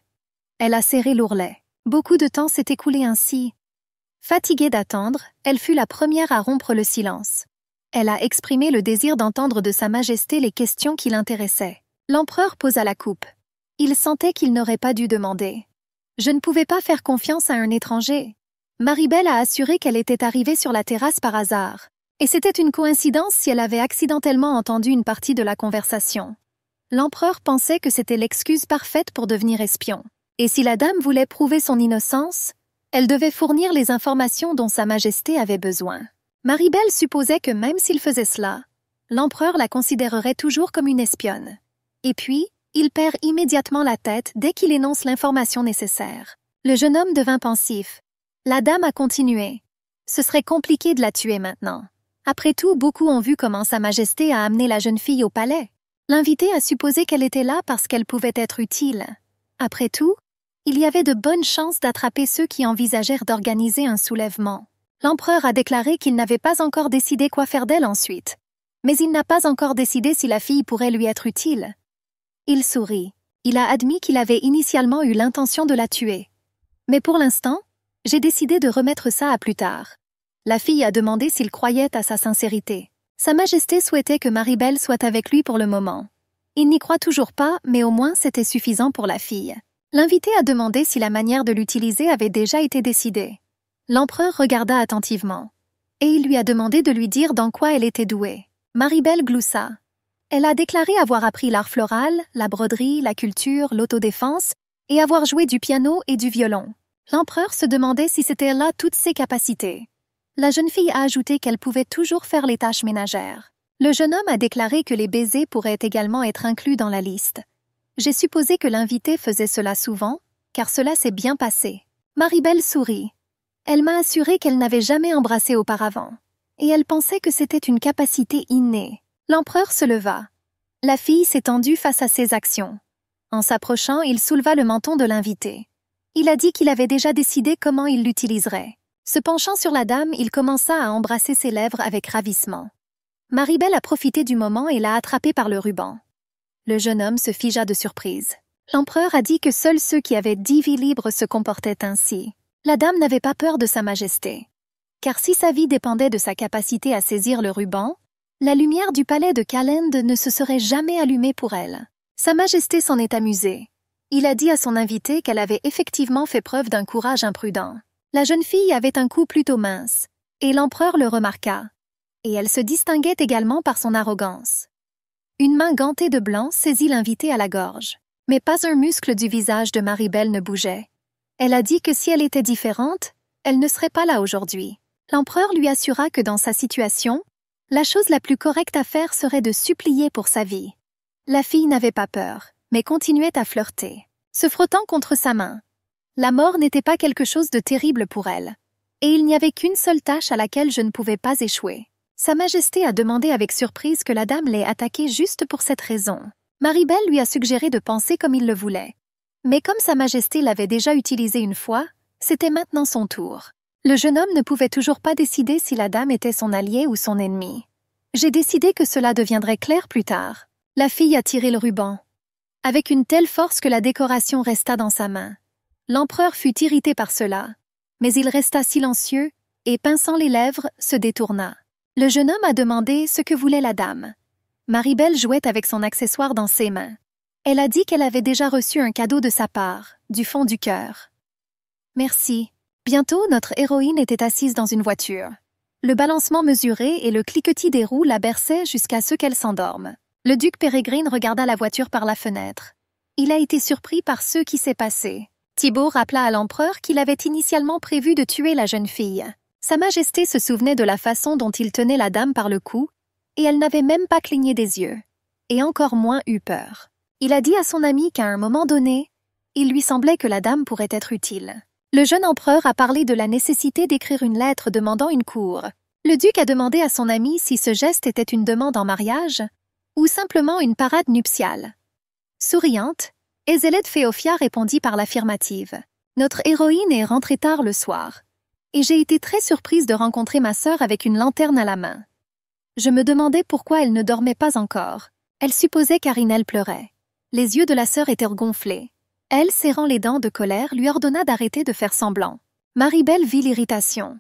Elle a serré l'ourlet. Beaucoup de temps s'est écoulé ainsi. Fatiguée d'attendre, elle fut la première à rompre le silence. Elle a exprimé le désir d'entendre de Sa Majesté les questions qui l'intéressaient. L'empereur posa la coupe. Il sentait qu'il n'aurait pas dû demander. Je ne pouvais pas faire confiance à un étranger. Maribel a assuré qu'elle était arrivée sur la terrasse par hasard. Et c'était une coïncidence si elle avait accidentellement entendu une partie de la conversation. L'empereur pensait que c'était l'excuse parfaite pour devenir espion. Et si la dame voulait prouver son innocence, elle devait fournir les informations dont Sa Majesté avait besoin. Maribel supposait que même s'il faisait cela, l'empereur la considérerait toujours comme une espionne. Et puis, il perd immédiatement la tête dès qu'il énonce l'information nécessaire. Le jeune homme devint pensif. La dame a continué. Ce serait compliqué de la tuer maintenant. Après tout, beaucoup ont vu comment Sa Majesté a amené la jeune fille au palais. L'invité a supposé qu'elle était là parce qu'elle pouvait être utile. Après tout, il y avait de bonnes chances d'attraper ceux qui envisagèrent d'organiser un soulèvement. L'empereur a déclaré qu'il n'avait pas encore décidé quoi faire d'elle ensuite. Mais il n'a pas encore décidé si la fille pourrait lui être utile. Il sourit. Il a admis qu'il avait initialement eu l'intention de la tuer. Mais pour l'instant, j'ai décidé de remettre ça à plus tard. La fille a demandé s'il croyait à sa sincérité. Sa Majesté souhaitait que Maribel soit avec lui pour le moment. Il n'y croit toujours pas, mais au moins c'était suffisant pour la fille. L'invité a demandé si la manière de l'utiliser avait déjà été décidée. L'empereur regarda attentivement. Et il lui a demandé de lui dire dans quoi elle était douée. Maribel gloussa. Elle a déclaré avoir appris l'art floral, la broderie, la culture, l'autodéfense, et avoir joué du piano et du violon. L'empereur se demandait si c'était là toutes ses capacités. La jeune fille a ajouté qu'elle pouvait toujours faire les tâches ménagères. Le jeune homme a déclaré que les baisers pourraient également être inclus dans la liste. J'ai supposé que l'invité faisait cela souvent, car cela s'est bien passé. Maribel sourit. Elle m'a assuré qu'elle n'avait jamais embrassé auparavant, et elle pensait que c'était une capacité innée. L'empereur se leva. La fille s'est tendue face à ses actions. En s'approchant, il souleva le menton de l'invité. Il a dit qu'il avait déjà décidé comment il l'utiliserait. Se penchant sur la dame, il commença à embrasser ses lèvres avec ravissement. Maribel a profité du moment et l'a attrapé par le ruban. Le jeune homme se figea de surprise. L'empereur a dit que seuls ceux qui avaient 10 vies libres se comportaient ainsi. La dame n'avait pas peur de Sa Majesté. Car si sa vie dépendait de sa capacité à saisir le ruban, la lumière du palais de Calend ne se serait jamais allumée pour elle. Sa Majesté s'en est amusée. Il a dit à son invité qu'elle avait effectivement fait preuve d'un courage imprudent. La jeune fille avait un cou plutôt mince, et l'empereur le remarqua. Et elle se distinguait également par son arrogance. Une main gantée de blanc saisit l'invité à la gorge. Mais pas un muscle du visage de Maribel ne bougeait. Elle a dit que si elle était différente, elle ne serait pas là aujourd'hui. L'empereur lui assura que dans sa situation, la chose la plus correcte à faire serait de supplier pour sa vie. La fille n'avait pas peur, mais continuait à flirter, se frottant contre sa main. La mort n'était pas quelque chose de terrible pour elle, et il n'y avait qu'une seule tâche à laquelle je ne pouvais pas échouer. Sa Majesté a demandé avec surprise que la dame l'ait attaquée juste pour cette raison. Maribel lui a suggéré de penser comme il le voulait. Mais comme Sa Majesté l'avait déjà utilisé une fois, c'était maintenant son tour. Le jeune homme ne pouvait toujours pas décider si la dame était son allié ou son ennemi. J'ai décidé que cela deviendrait clair plus tard. La fille a tiré le ruban, avec une telle force que la décoration resta dans sa main. L'empereur fut irrité par cela, mais il resta silencieux et, pinçant les lèvres, se détourna. Le jeune homme a demandé ce que voulait la dame. Maribel jouait avec son accessoire dans ses mains. Elle a dit qu'elle avait déjà reçu un cadeau de sa part, du fond du cœur. Merci. Bientôt, notre héroïne était assise dans une voiture. Le balancement mesuré et le cliquetis des roues la berçaient jusqu'à ce qu'elle s'endorme. Le duc Pérégrine regarda la voiture par la fenêtre. Il a été surpris par ce qui s'est passé. Thibaut rappela à l'empereur qu'il avait initialement prévu de tuer la jeune fille. Sa Majesté se souvenait de la façon dont il tenait la dame par le cou, et elle n'avait même pas cligné des yeux, et encore moins eu peur. Il a dit à son ami qu'à un moment donné, il lui semblait que la dame pourrait être utile. Le jeune empereur a parlé de la nécessité d'écrire une lettre demandant une cour. Le duc a demandé à son ami si ce geste était une demande en mariage ou simplement une parade nuptiale. Souriante, Ezeled Féofia répondit par l'affirmative. Notre héroïne est rentrée tard le soir, et j'ai été très surprise de rencontrer ma sœur avec une lanterne à la main. Je me demandais pourquoi elle ne dormait pas encore. Elle supposait qu'Arinelle pleurait. Les yeux de la sœur étaient gonflés. Elle, serrant les dents de colère, lui ordonna d'arrêter de faire semblant. Maribel vit l'irritation.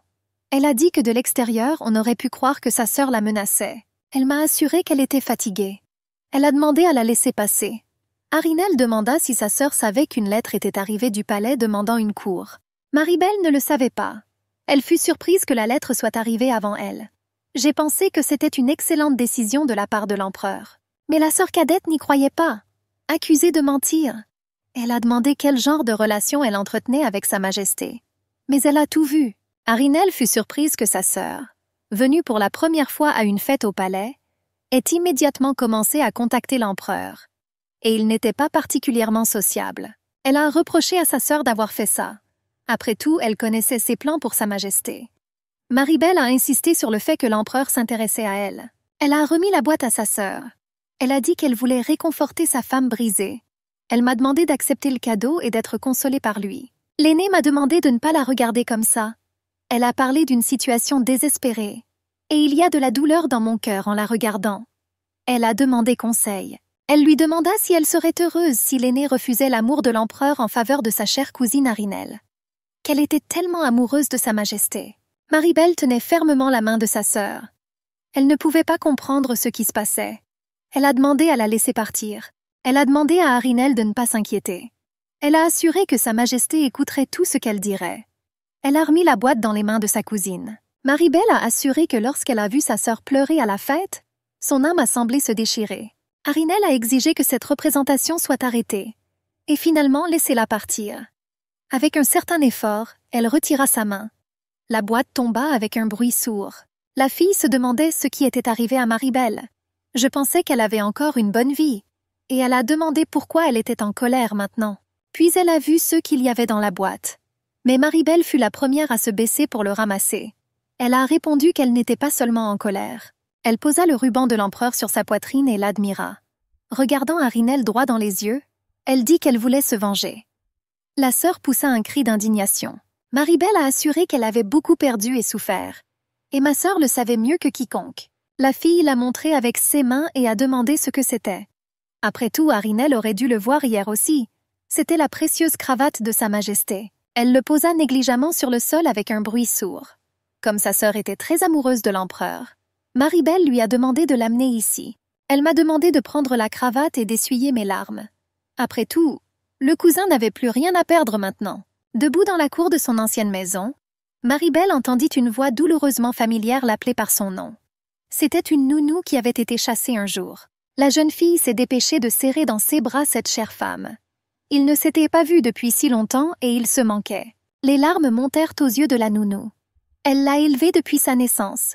Elle a dit que de l'extérieur, on aurait pu croire que sa sœur la menaçait. Elle m'a assuré qu'elle était fatiguée. Elle a demandé à la laisser passer. Arinelle demanda si sa sœur savait qu'une lettre était arrivée du palais demandant une cour. Maribel ne le savait pas. Elle fut surprise que la lettre soit arrivée avant elle. J'ai pensé que c'était une excellente décision de la part de l'empereur. Mais la sœur cadette n'y croyait pas. Accusée de mentir. Elle a demandé quel genre de relation elle entretenait avec Sa Majesté. Mais elle a tout vu. Arinelle fut surprise que sa sœur, venue pour la première fois à une fête au palais, ait immédiatement commencé à contacter l'empereur. Et il n'était pas particulièrement sociable. Elle a reproché à sa sœur d'avoir fait ça. Après tout, elle connaissait ses plans pour Sa Majesté. Maribel a insisté sur le fait que l'empereur s'intéressait à elle. Elle a remis la boîte à sa sœur. Elle a dit qu'elle voulait réconforter sa femme brisée. Elle m'a demandé d'accepter le cadeau et d'être consolée par lui. L'aînée m'a demandé de ne pas la regarder comme ça. Elle a parlé d'une situation désespérée. Et il y a de la douleur dans mon cœur en la regardant. Elle a demandé conseil. Elle lui demanda si elle serait heureuse si l'aînée refusait l'amour de l'empereur en faveur de sa chère cousine Arinelle. Qu'elle était tellement amoureuse de Sa Majesté. Maribel tenait fermement la main de sa sœur. Elle ne pouvait pas comprendre ce qui se passait. Elle a demandé à la laisser partir. Elle a demandé à Arinelle de ne pas s'inquiéter. Elle a assuré que Sa Majesté écouterait tout ce qu'elle dirait. Elle a remis la boîte dans les mains de sa cousine. Maribel a assuré que lorsqu'elle a vu sa sœur pleurer à la fête, son âme a semblé se déchirer. Arinelle a exigé que cette représentation soit arrêtée, et finalement laissé-la partir. Avec un certain effort, elle retira sa main. La boîte tomba avec un bruit sourd. La fille se demandait ce qui était arrivé à Maribel. Je pensais qu'elle avait encore une bonne vie, et elle a demandé pourquoi elle était en colère maintenant. Puis elle a vu ce qu'il y avait dans la boîte. Mais Maribel fut la première à se baisser pour le ramasser. Elle a répondu qu'elle n'était pas seulement en colère. Elle posa le ruban de l'empereur sur sa poitrine et l'admira. Regardant Arinelle droit dans les yeux, elle dit qu'elle voulait se venger. La sœur poussa un cri d'indignation. Maribel a assuré qu'elle avait beaucoup perdu et souffert. Et ma sœur le savait mieux que quiconque. La fille l'a montré avec ses mains et a demandé ce que c'était. Après tout, Arinelle aurait dû le voir hier aussi. C'était la précieuse cravate de Sa Majesté. Elle le posa négligemment sur le sol avec un bruit sourd. Comme sa sœur était très amoureuse de l'empereur, Maribel lui a demandé de l'amener ici. Elle m'a demandé de prendre la cravate et d'essuyer mes larmes. Après tout, le cousin n'avait plus rien à perdre maintenant. Debout dans la cour de son ancienne maison, Maribel entendit une voix douloureusement familière l'appeler par son nom. C'était une nounou qui avait été chassée un jour. La jeune fille s'est dépêchée de serrer dans ses bras cette chère femme. Ils ne s'étaient pas vus depuis si longtemps et ils se manquaient. Les larmes montèrent aux yeux de la nounou. Elle l'a élevé depuis sa naissance.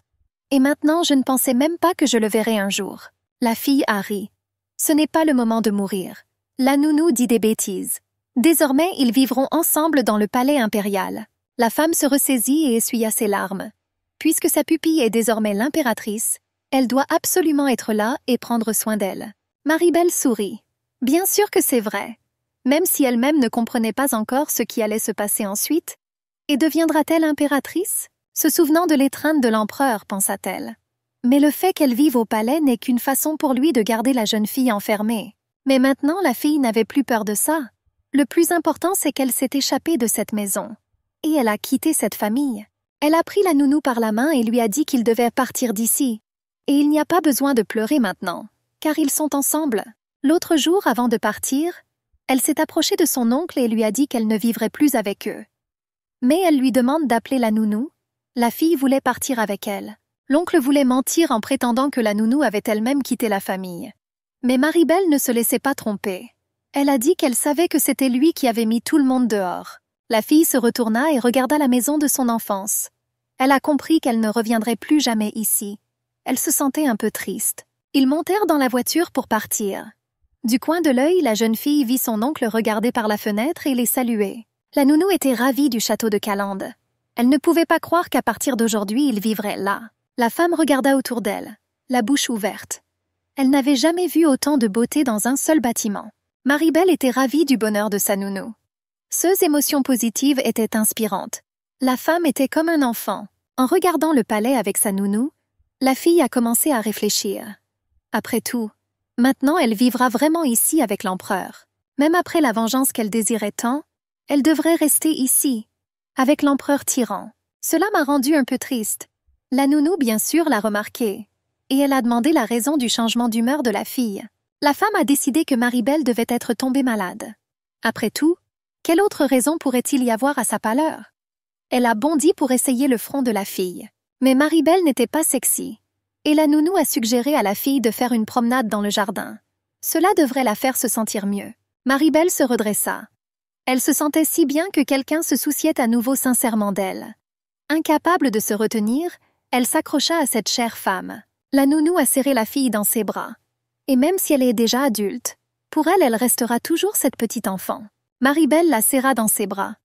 Et maintenant, je ne pensais même pas que je le verrais un jour. La fille a ri. Ce n'est pas le moment de mourir. La nounou dit des bêtises. Désormais, ils vivront ensemble dans le palais impérial. La femme se ressaisit et essuya ses larmes. Puisque sa pupille est désormais l'impératrice, elle doit absolument être là et prendre soin d'elle. Maribel sourit. Bien sûr que c'est vrai. Même si elle-même ne comprenait pas encore ce qui allait se passer ensuite. Et deviendra-t-elle impératrice? Se souvenant de l'étreinte de l'empereur, pensa-t-elle. Mais le fait qu'elle vive au palais n'est qu'une façon pour lui de garder la jeune fille enfermée. Mais maintenant, la fille n'avait plus peur de ça. Le plus important, c'est qu'elle s'est échappée de cette maison. Et elle a quitté cette famille. Elle a pris la nounou par la main et lui a dit qu'il devait partir d'ici. Et il n'y a pas besoin de pleurer maintenant, car ils sont ensemble. L'autre jour, avant de partir, elle s'est approchée de son oncle et lui a dit qu'elle ne vivrait plus avec eux. Mais elle lui demande d'appeler la nounou. La fille voulait partir avec elle. L'oncle voulait mentir en prétendant que la nounou avait elle-même quitté la famille. Mais Maribel ne se laissait pas tromper. Elle a dit qu'elle savait que c'était lui qui avait mis tout le monde dehors. La fille se retourna et regarda la maison de son enfance. Elle a compris qu'elle ne reviendrait plus jamais ici. Elle se sentait un peu triste. Ils montèrent dans la voiture pour partir. Du coin de l'œil, la jeune fille vit son oncle regarder par la fenêtre et les saluer. La nounou était ravie du château de Calande. Elle ne pouvait pas croire qu'à partir d'aujourd'hui, il vivrait là. La femme regarda autour d'elle, la bouche ouverte. Elle n'avait jamais vu autant de beauté dans un seul bâtiment. Maribel était ravie du bonheur de sa nounou. Ces émotions positives étaient inspirantes. La femme était comme un enfant. En regardant le palais avec sa nounou, la fille a commencé à réfléchir. Après tout, maintenant elle vivra vraiment ici avec l'empereur. Même après la vengeance qu'elle désirait tant, elle devrait rester ici, avec l'empereur tyran. Cela m'a rendue un peu triste. La nounou, bien sûr, l'a remarqué, et elle a demandé la raison du changement d'humeur de la fille. La femme a décidé que Maribel devait être tombée malade. Après tout, quelle autre raison pourrait-il y avoir à sa pâleur? Elle a bondi pour essayer le front de la fille. Mais Maribel n'était pas sexy. Et la nounou a suggéré à la fille de faire une promenade dans le jardin. Cela devrait la faire se sentir mieux. Maribel se redressa. Elle se sentait si bien que quelqu'un se souciait à nouveau sincèrement d'elle. Incapable de se retenir, elle s'accrocha à cette chère femme. La nounou a serré la fille dans ses bras. Et même si elle est déjà adulte, pour elle, elle restera toujours cette petite enfant. Maribel la serra dans ses bras.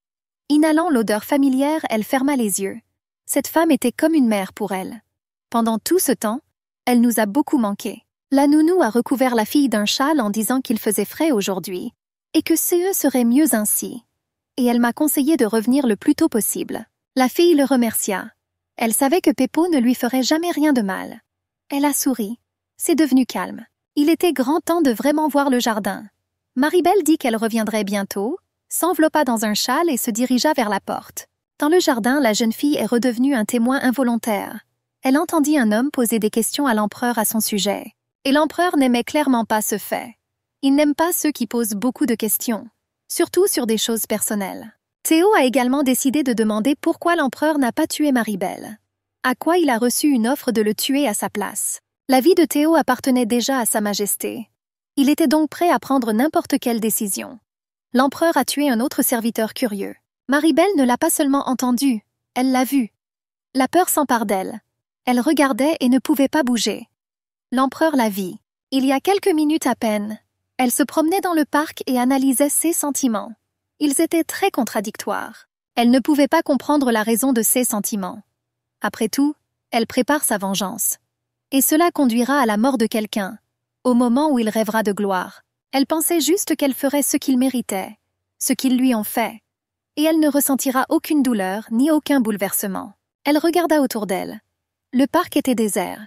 Inhalant l'odeur familière, elle ferma les yeux. Cette femme était comme une mère pour elle. Pendant tout ce temps, elle nous a beaucoup manqué. La nounou a recouvert la fille d'un châle en disant qu'il faisait frais aujourd'hui, et que CE serait mieux ainsi. Et elle m'a conseillé de revenir le plus tôt possible. La fille le remercia. Elle savait que Peppo ne lui ferait jamais rien de mal. Elle a souri. C'est devenu calme. Il était grand temps de vraiment voir le jardin. Maribel dit qu'elle reviendrait bientôt, s'enveloppa dans un châle et se dirigea vers la porte. Dans le jardin, la jeune fille est redevenue un témoin involontaire. Elle entendit un homme poser des questions à l'empereur à son sujet. Et l'empereur n'aimait clairement pas ce fait. Il n'aime pas ceux qui posent beaucoup de questions, surtout sur des choses personnelles. Théo a également décidé de demander pourquoi l'empereur n'a pas tué Maribel. À quoi il a reçu une offre de le tuer à sa place. La vie de Théo appartenait déjà à Sa Majesté. Il était donc prêt à prendre n'importe quelle décision. L'empereur a tué un autre serviteur curieux. Maribel ne l'a pas seulement entendu, elle l'a vu. La peur s'empare d'elle. Elle regardait et ne pouvait pas bouger. L'empereur la vit. Il y a quelques minutes à peine, elle se promenait dans le parc et analysait ses sentiments. Ils étaient très contradictoires. Elle ne pouvait pas comprendre la raison de ses sentiments. Après tout, elle prépare sa vengeance. Et cela conduira à la mort de quelqu'un, au moment où il rêvera de gloire. Elle pensait juste qu'elle ferait ce qu'il méritait, ce qu'ils lui ont fait. Et elle ne ressentira aucune douleur ni aucun bouleversement. Elle regarda autour d'elle. Le parc était désert.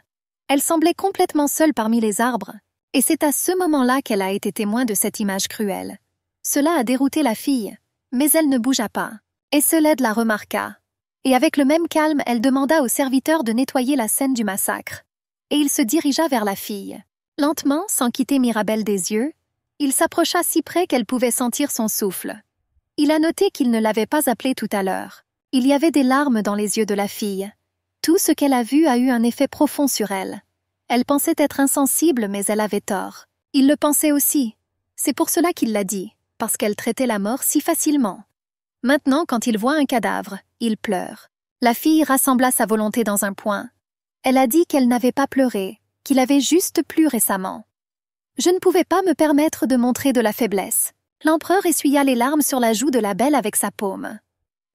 Elle semblait complètement seule parmi les arbres. Et c'est à ce moment-là qu'elle a été témoin de cette image cruelle. Cela a dérouté la fille, mais elle ne bougea pas. Et Seled la remarqua. Et avec le même calme, elle demanda au serviteur de nettoyer la scène du massacre. Et il se dirigea vers la fille. Lentement, sans quitter Mirabel des yeux, il s'approcha si près qu'elle pouvait sentir son souffle. Il a noté qu'il ne l'avait pas appelée tout à l'heure. Il y avait des larmes dans les yeux de la fille. Tout ce qu'elle a vu a eu un effet profond sur elle. Elle pensait être insensible, mais elle avait tort. Il le pensait aussi. C'est pour cela qu'il l'a dit, parce qu'elle traitait la mort si facilement. Maintenant, quand il voit un cadavre, il pleure. La fille rassembla sa volonté dans un point. Elle a dit qu'elle n'avait pas pleuré, qu'il avait juste plu récemment. Je ne pouvais pas me permettre de montrer de la faiblesse. L'empereur essuya les larmes sur la joue de la belle avec sa paume.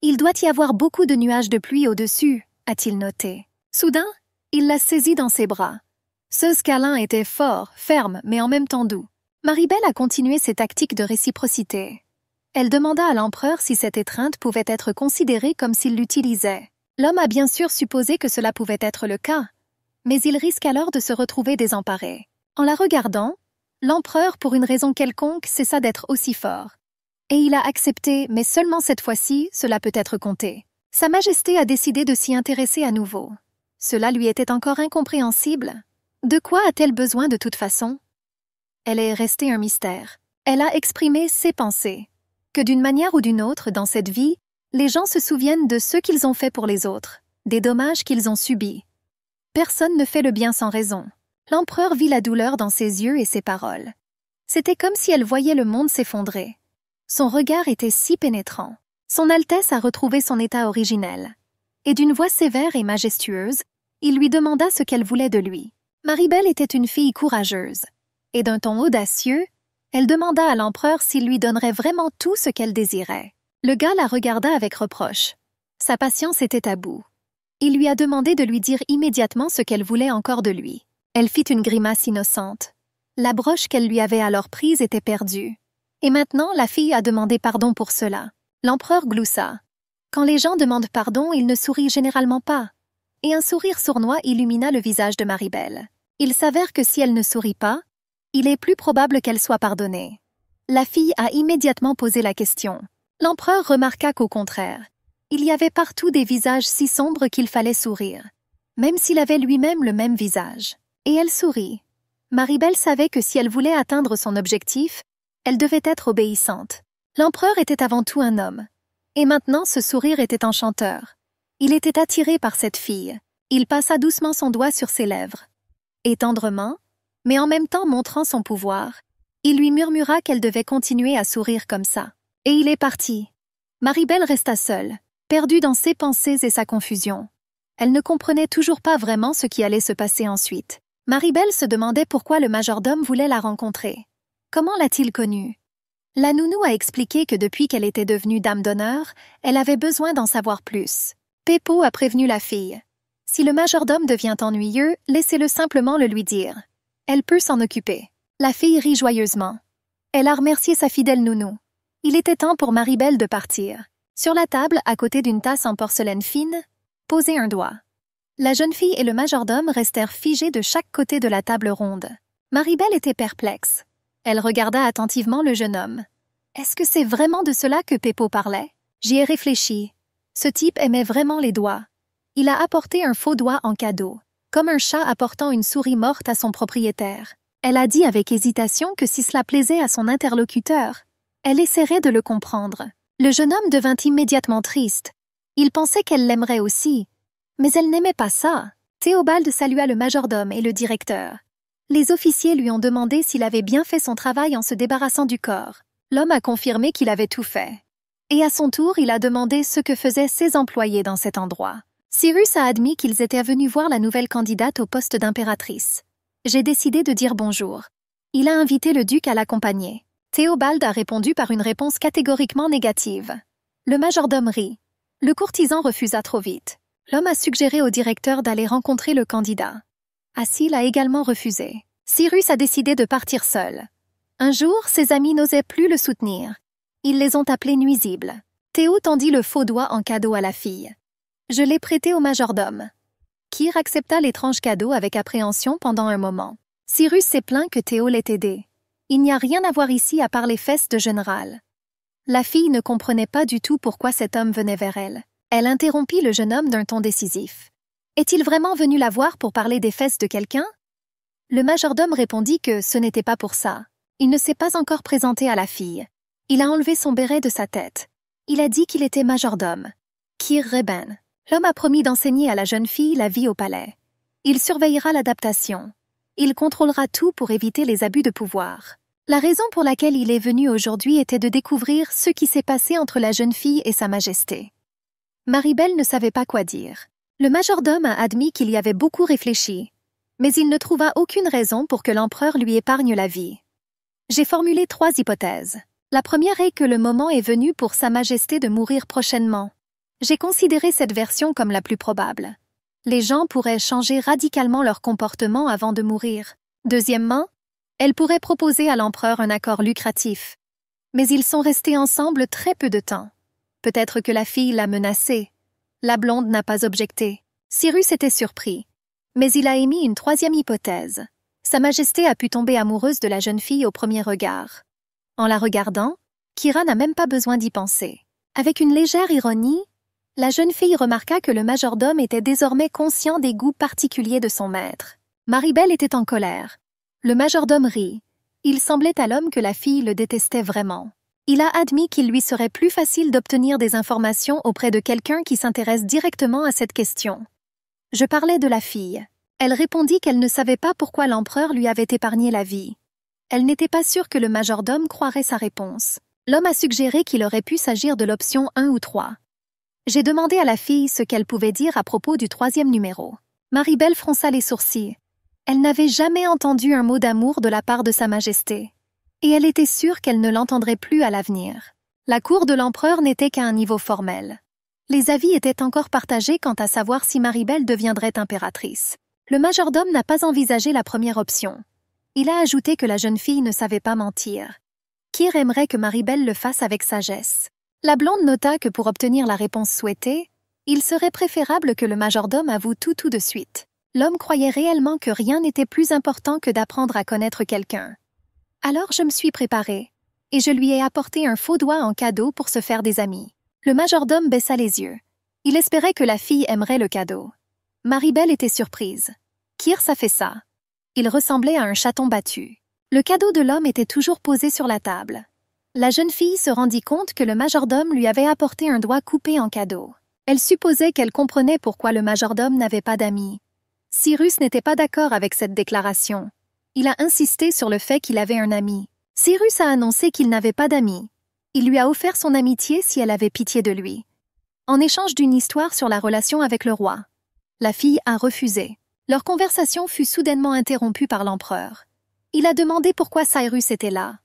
Il doit y avoir beaucoup de nuages de pluie au-dessus, a-t-il noté. Soudain, il la saisit dans ses bras. Ce câlin était fort, ferme, mais en même temps doux. Maribel a continué ses tactiques de réciprocité. Elle demanda à l'empereur si cette étreinte pouvait être considérée comme s'il l'utilisait. L'homme a bien sûr supposé que cela pouvait être le cas, mais il risque alors de se retrouver désemparé. En la regardant, l'empereur, pour une raison quelconque, cessa d'être aussi fort. Et il a accepté, mais seulement cette fois-ci, cela peut être compté. Sa Majesté a décidé de s'y intéresser à nouveau. Cela lui était encore incompréhensible. De quoi a-t-elle besoin de toute façon? Elle est restée un mystère. Elle a exprimé ses pensées. Que d'une manière ou d'une autre, dans cette vie, les gens se souviennent de ce qu'ils ont fait pour les autres, des dommages qu'ils ont subis. Personne ne fait le bien sans raison. L'empereur vit la douleur dans ses yeux et ses paroles. C'était comme si elle voyait le monde s'effondrer. Son regard était si pénétrant. Son Altesse a retrouvé son état originel. Et d'une voix sévère et majestueuse, il lui demanda ce qu'elle voulait de lui. Maribel était une fille courageuse. Et d'un ton audacieux, elle demanda à l'empereur s'il lui donnerait vraiment tout ce qu'elle désirait. Le gars la regarda avec reproche. Sa patience était à bout. Il lui a demandé de lui dire immédiatement ce qu'elle voulait encore de lui. Elle fit une grimace innocente. La broche qu'elle lui avait alors prise était perdue. Et maintenant, la fille a demandé pardon pour cela. L'empereur gloussa. Quand les gens demandent pardon, ils ne sourient généralement pas. Et un sourire sournois illumina le visage de Maribel. Il s'avère que si elle ne sourit pas, il est plus probable qu'elle soit pardonnée. La fille a immédiatement posé la question. L'empereur remarqua qu'au contraire, il y avait partout des visages si sombres qu'il fallait sourire, même s'il avait lui-même le même visage. Et elle sourit. Maribel savait que si elle voulait atteindre son objectif, elle devait être obéissante. L'empereur était avant tout un homme. Et maintenant, ce sourire était enchanteur. Il était attiré par cette fille. Il passa doucement son doigt sur ses lèvres. Et tendrement, mais en même temps montrant son pouvoir, Il lui murmura qu'elle devait continuer à sourire comme ça. Et il est parti. Maribel resta seule, perdue dans ses pensées et sa confusion. Elle ne comprenait toujours pas vraiment ce qui allait se passer ensuite. Maribel se demandait pourquoi le majordome voulait la rencontrer. Comment l'a-t-il connue? La nounou a expliqué que depuis qu'elle était devenue dame d'honneur, elle avait besoin d'en savoir plus. Peppo a prévenu la fille. Si le majordome devient ennuyeux, laissez-le simplement le lui dire. Elle peut s'en occuper. La fille rit joyeusement. Elle a remercié sa fidèle nounou. Il était temps pour Maribel de partir. Sur la table, à côté d'une tasse en porcelaine fine, posait un doigt. La jeune fille et le majordome restèrent figés de chaque côté de la table ronde. Maribel était perplexe. Elle regarda attentivement le jeune homme. Est-ce que c'est vraiment de cela que Peppo parlait? J'y ai réfléchi. Ce type aimait vraiment les doigts. Il a apporté un faux doigt en cadeau, comme un chat apportant une souris morte à son propriétaire. Elle a dit avec hésitation que si cela plaisait à son interlocuteur, elle essaierait de le comprendre. Le jeune homme devint immédiatement triste. Il pensait qu'elle l'aimerait aussi. Mais elle n'aimait pas ça. Théobald salua le majordome et le directeur. Les officiers lui ont demandé s'il avait bien fait son travail en se débarrassant du corps. L'homme a confirmé qu'il avait tout fait. Et à son tour, il a demandé ce que faisaient ses employés dans cet endroit. Cyrus a admis qu'ils étaient venus voir la nouvelle candidate au poste d'impératrice. J'ai décidé de dire bonjour. Il a invité le duc à l'accompagner. Théobald a répondu par une réponse catégoriquement négative. Le majordome rit. Le courtisan refusa trop vite. L'homme a suggéré au directeur d'aller rencontrer le candidat. Achille a également refusé. Cyrus a décidé de partir seul. Un jour, ses amis n'osaient plus le soutenir. Ils les ont appelés nuisibles. Théo tendit le faux doigt en cadeau à la fille. Je l'ai prêté au majordome. Kir accepta l'étrange cadeau avec appréhension pendant un moment. Cyrus s'est plaint que Théo l'ait aidé. Il n'y a rien à voir ici à part les fesses de général. La fille ne comprenait pas du tout pourquoi cet homme venait vers elle. Elle interrompit le jeune homme d'un ton décisif. Est-il vraiment venu la voir pour parler des fesses de quelqu'un? Le majordome répondit que ce n'était pas pour ça. Il ne s'est pas encore présenté à la fille. Il a enlevé son béret de sa tête. Il a dit qu'il était majordome. Kir Reben. L'homme a promis d'enseigner à la jeune fille la vie au palais. Il surveillera l'adaptation. Il contrôlera tout pour éviter les abus de pouvoir. La raison pour laquelle il est venu aujourd'hui était de découvrir ce qui s'est passé entre la jeune fille et sa majesté. Maribel ne savait pas quoi dire. Le majordome a admis qu'il y avait beaucoup réfléchi, mais il ne trouva aucune raison pour que l'empereur lui épargne la vie. J'ai formulé 3 hypothèses. La première est que le moment est venu pour Sa Majesté de mourir prochainement. J'ai considéré cette version comme la plus probable. Les gens pourraient changer radicalement leur comportement avant de mourir. Deuxièmement, elle pourrait proposer à l'empereur un accord lucratif. Mais ils sont restés ensemble très peu de temps. Peut-être que la fille l'a menacée. La blonde n'a pas objecté. Cyrus était surpris. Mais il a émis une 3e hypothèse. Sa Majesté a pu tomber amoureuse de la jeune fille au premier regard. En la regardant, Kira n'a même pas besoin d'y penser. Avec une légère ironie, la jeune fille remarqua que le majordome était désormais conscient des goûts particuliers de son maître. Maribel était en colère. Le majordome rit. Il semblait à l'homme que la fille le détestait vraiment. Il a admis qu'il lui serait plus facile d'obtenir des informations auprès de quelqu'un qui s'intéresse directement à cette question. Je parlais de la fille. Elle répondit qu'elle ne savait pas pourquoi l'empereur lui avait épargné la vie. Elle n'était pas sûre que le majordome croirait sa réponse. L'homme a suggéré qu'il aurait pu s'agir de l'option 1 ou 3. J'ai demandé à la fille ce qu'elle pouvait dire à propos du 3e numéro. Maribel fronça les sourcils. Elle n'avait jamais entendu un mot d'amour de la part de Sa Majesté. Et elle était sûre qu'elle ne l'entendrait plus à l'avenir. La cour de l'empereur n'était qu'à un niveau formel. Les avis étaient encore partagés quant à savoir si Maribel deviendrait impératrice. Le majordome n'a pas envisagé la première option. Il a ajouté que la jeune fille ne savait pas mentir. Kir aimerait que Maribel le fasse avec sagesse. La blonde nota que pour obtenir la réponse souhaitée, il serait préférable que le majordome avoue tout de suite. L'homme croyait réellement que rien n'était plus important que d'apprendre à connaître quelqu'un. Alors je me suis préparée, et je lui ai apporté un faux doigt en cadeau pour se faire des amis. Le majordome baissa les yeux. Il espérait que la fille aimerait le cadeau. Maribel était surprise. Kir s'affaissa. Il ressemblait à un chaton battu. Le cadeau de l'homme était toujours posé sur la table. La jeune fille se rendit compte que le majordome lui avait apporté un doigt coupé en cadeau. Elle supposait qu'elle comprenait pourquoi le majordome n'avait pas d'amis. Cyrus n'était pas d'accord avec cette déclaration. Il a insisté sur le fait qu'il avait un ami. Cyrus a annoncé qu'il n'avait pas d'amis. Il lui a offert son amitié si elle avait pitié de lui. En échange d'une histoire sur la relation avec le roi. La fille a refusé. Leur conversation fut soudainement interrompue par l'empereur. Il a demandé pourquoi Cyrus était là.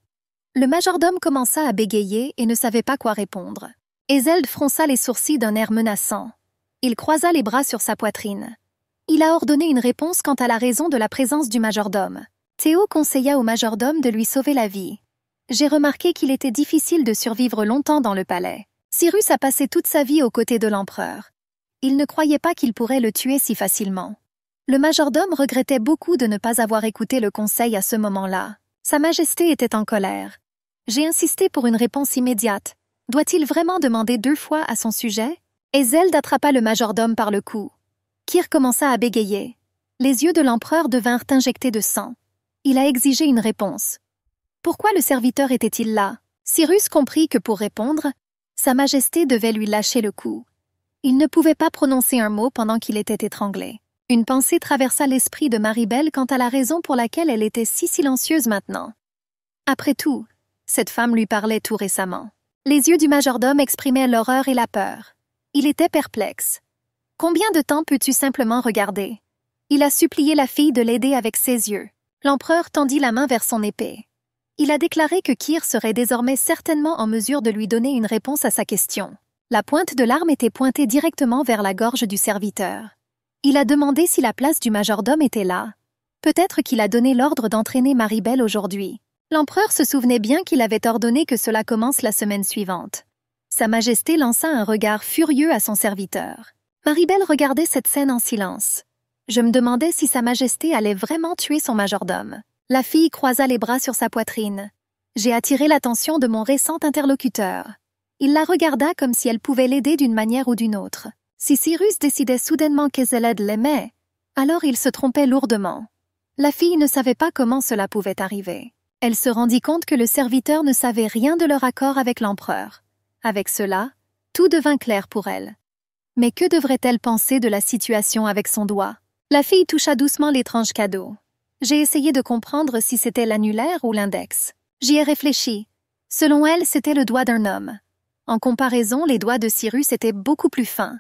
Le majordome commença à bégayer et ne savait pas quoi répondre. Ezeld fronça les sourcils d'un air menaçant. Il croisa les bras sur sa poitrine. Il a ordonné une réponse quant à la raison de la présence du majordome. Théo conseilla au majordome de lui sauver la vie. J'ai remarqué qu'il était difficile de survivre longtemps dans le palais. Cyrus a passé toute sa vie aux côtés de l'empereur. Il ne croyait pas qu'il pourrait le tuer si facilement. Le majordome regrettait beaucoup de ne pas avoir écouté le conseil à ce moment-là. Sa Majesté était en colère. J'ai insisté pour une réponse immédiate. Doit-il vraiment demander 2 fois à son sujet? Ezeld attrapa le majordome par le cou. Kir commença à bégayer. Les yeux de l'empereur devinrent injectés de sang. Il a exigé une réponse. Pourquoi le serviteur était-il là? Cyrus comprit que pour répondre, Sa Majesté devait lui lâcher le cou. Il ne pouvait pas prononcer un mot pendant qu'il était étranglé. Une pensée traversa l'esprit de Maribel quant à la raison pour laquelle elle était si silencieuse maintenant. Après tout, cette femme lui parlait tout récemment. Les yeux du majordome exprimaient l'horreur et la peur. Il était perplexe. « Combien de temps peux-tu simplement regarder ?» Il a supplié la fille de l'aider avec ses yeux. L'empereur tendit la main vers son épée. Il a déclaré que Kir serait désormais certainement en mesure de lui donner une réponse à sa question. La pointe de l'arme était pointée directement vers la gorge du serviteur. Il a demandé si la place du majordome était là. Peut-être qu'il a donné l'ordre d'entraîner Maribel aujourd'hui. L'empereur se souvenait bien qu'il avait ordonné que cela commence la semaine suivante. Sa Majesté lança un regard furieux à son serviteur. Maribel regardait cette scène en silence. Je me demandais si Sa Majesté allait vraiment tuer son majordome. La fille croisa les bras sur sa poitrine. J'ai attiré l'attention de mon récent interlocuteur. Il la regarda comme si elle pouvait l'aider d'une manière ou d'une autre. Si Cyrus décidait soudainement qu'Ezeled l'aimait, alors il se trompait lourdement. La fille ne savait pas comment cela pouvait arriver. Elle se rendit compte que le serviteur ne savait rien de leur accord avec l'empereur. Avec cela, tout devint clair pour elle. Mais que devrait-elle penser de la situation avec son doigt? La fille toucha doucement l'étrange cadeau. J'ai essayé de comprendre si c'était l'annulaire ou l'index. J'y ai réfléchi. Selon elle, c'était le doigt d'un homme. En comparaison, les doigts de Cyrus étaient beaucoup plus fins.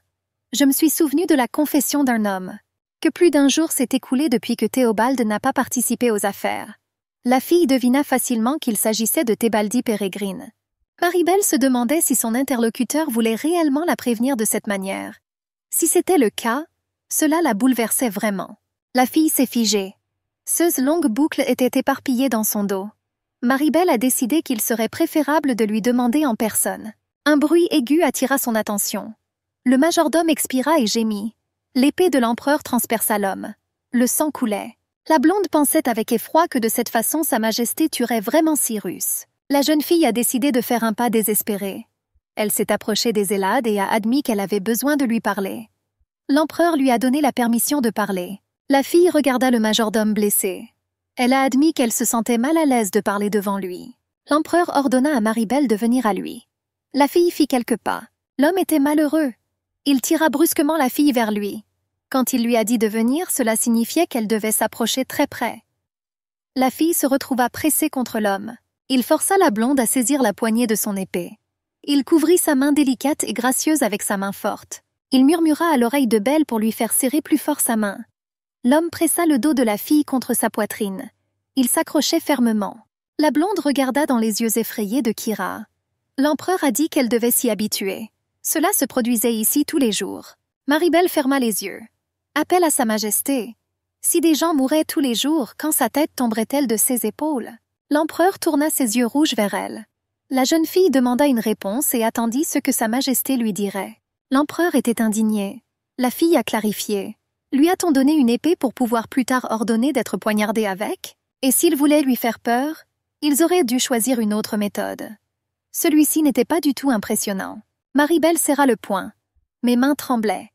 Je me suis souvenu de la confession d'un homme. Que plus d'un jour s'est écoulé depuis que Théobald n'a pas participé aux affaires. La fille devina facilement qu'il s'agissait de Thébaldi Pérégrine. Maribel se demandait si son interlocuteur voulait réellement la prévenir de cette manière. Si c'était le cas, cela la bouleversait vraiment. La fille s'est figée. Ces longues boucles étaient éparpillées dans son dos. Maribel a décidé qu'il serait préférable de lui demander en personne. Un bruit aigu attira son attention. Le majordome expira et gémit. L'épée de l'empereur transperça l'homme. Le sang coulait. La blonde pensait avec effroi que de cette façon Sa Majesté tuerait vraiment Cyrus. La jeune fille a décidé de faire un pas désespéré. Elle s'est approchée d'Ezelad et a admis qu'elle avait besoin de lui parler. L'empereur lui a donné la permission de parler. La fille regarda le majordome blessé. Elle a admis qu'elle se sentait mal à l'aise de parler devant lui. L'empereur ordonna à Maribel de venir à lui. La fille fit quelques pas. L'homme était malheureux. Il tira brusquement la fille vers lui. Quand il lui a dit de venir, cela signifiait qu'elle devait s'approcher très près. La fille se retrouva pressée contre l'homme. Il força la blonde à saisir la poignée de son épée. Il couvrit sa main délicate et gracieuse avec sa main forte. Il murmura à l'oreille de Belle pour lui faire serrer plus fort sa main. L'homme pressa le dos de la fille contre sa poitrine. Il s'accrochait fermement. La blonde regarda dans les yeux effrayés de Kira. L'empereur a dit qu'elle devait s'y habituer. Cela se produisait ici tous les jours. Maribel ferma les yeux. Appel à Sa Majesté. Si des gens mouraient tous les jours, quand sa tête tomberait-elle de ses épaules? L'empereur tourna ses yeux rouges vers elle. La jeune fille demanda une réponse et attendit ce que Sa Majesté lui dirait. L'empereur était indigné. La fille a clarifié. Lui a-t-on donné une épée pour pouvoir plus tard ordonner d'être poignardé avec? Et s'il voulait lui faire peur, ils auraient dû choisir une autre méthode. Celui-ci n'était pas du tout impressionnant. Maribel serra le poing. Mes mains tremblaient.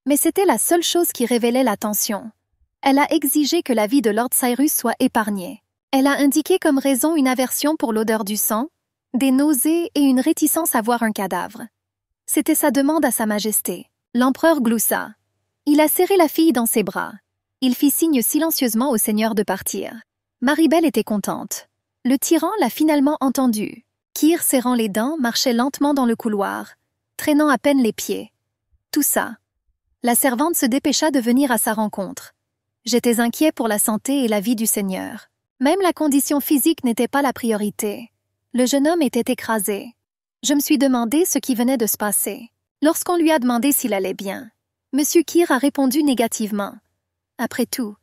Mais c'était la seule chose qui révélait la tension. Elle a exigé que la vie de Lord Cyrus soit épargnée. Elle a indiqué comme raison une aversion pour l'odeur du sang, des nausées et une réticence à voir un cadavre. C'était sa demande à Sa Majesté. L'empereur gloussa. Il a serré la fille dans ses bras. Il fit signe silencieusement au seigneur de partir. Maribel était contente. Le tyran l'a finalement entendu. Kir, serrant les dents, marchait lentement dans le couloir, traînant à peine les pieds. Tout ça. La servante se dépêcha de venir à sa rencontre. J'étais inquiet pour la santé et la vie du Seigneur. Même la condition physique n'était pas la priorité. Le jeune homme était écrasé. Je me suis demandé ce qui venait de se passer. Lorsqu'on lui a demandé s'il allait bien, M. Kir a répondu négativement. Après tout,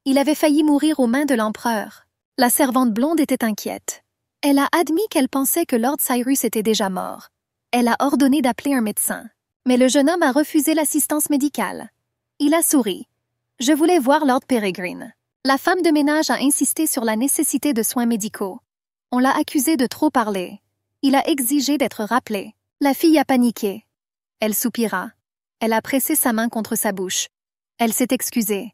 il avait failli mourir aux mains de l'empereur. La servante blonde était inquiète. Elle a admis qu'elle pensait que Lord Cyrus était déjà mort. Elle a ordonné d'appeler un médecin. Mais le jeune homme a refusé l'assistance médicale. Il a souri. « Je voulais voir Lord Peregrine. » La femme de ménage a insisté sur la nécessité de soins médicaux. On l'a accusé de trop parler. Il a exigé d'être rappelé. La fille a paniqué. Elle soupira. Elle a pressé sa main contre sa bouche. Elle s'est excusée.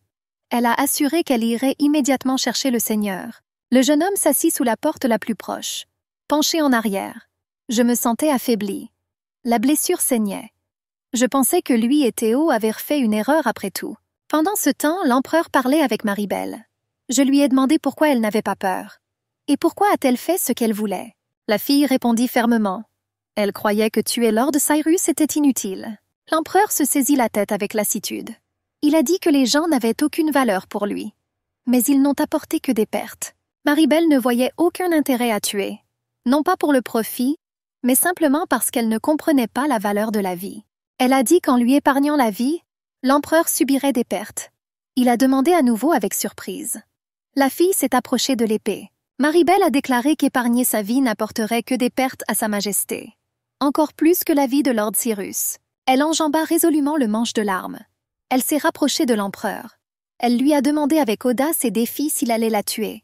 Elle a assuré qu'elle irait immédiatement chercher le Seigneur. Le jeune homme s'assit sous la porte la plus proche, penché en arrière. Je me sentais affaibli. La blessure saignait. Je pensais que lui et Théo avaient fait une erreur après tout. Pendant ce temps, l'empereur parlait avec Maribel. Je lui ai demandé pourquoi elle n'avait pas peur. Et pourquoi a-t-elle fait ce qu'elle voulait? La fille répondit fermement. Elle croyait que tuer Lord Cyrus était inutile. L'empereur se saisit la tête avec lassitude. Il a dit que les gens n'avaient aucune valeur pour lui. Mais ils n'ont apporté que des pertes. Maribel ne voyait aucun intérêt à tuer. Non pas pour le profit, mais simplement parce qu'elle ne comprenait pas la valeur de la vie. Elle a dit qu'en lui épargnant la vie, l'empereur subirait des pertes. Il a demandé à nouveau avec surprise. La fille s'est approchée de l'épée. Maribel a déclaré qu'épargner sa vie n'apporterait que des pertes à sa majesté. Encore plus que la vie de Lord Cyrus. Elle enjamba résolument le manche de l'arme. Elle s'est rapprochée de l'empereur. Elle lui a demandé avec audace et défi s'il allait la tuer.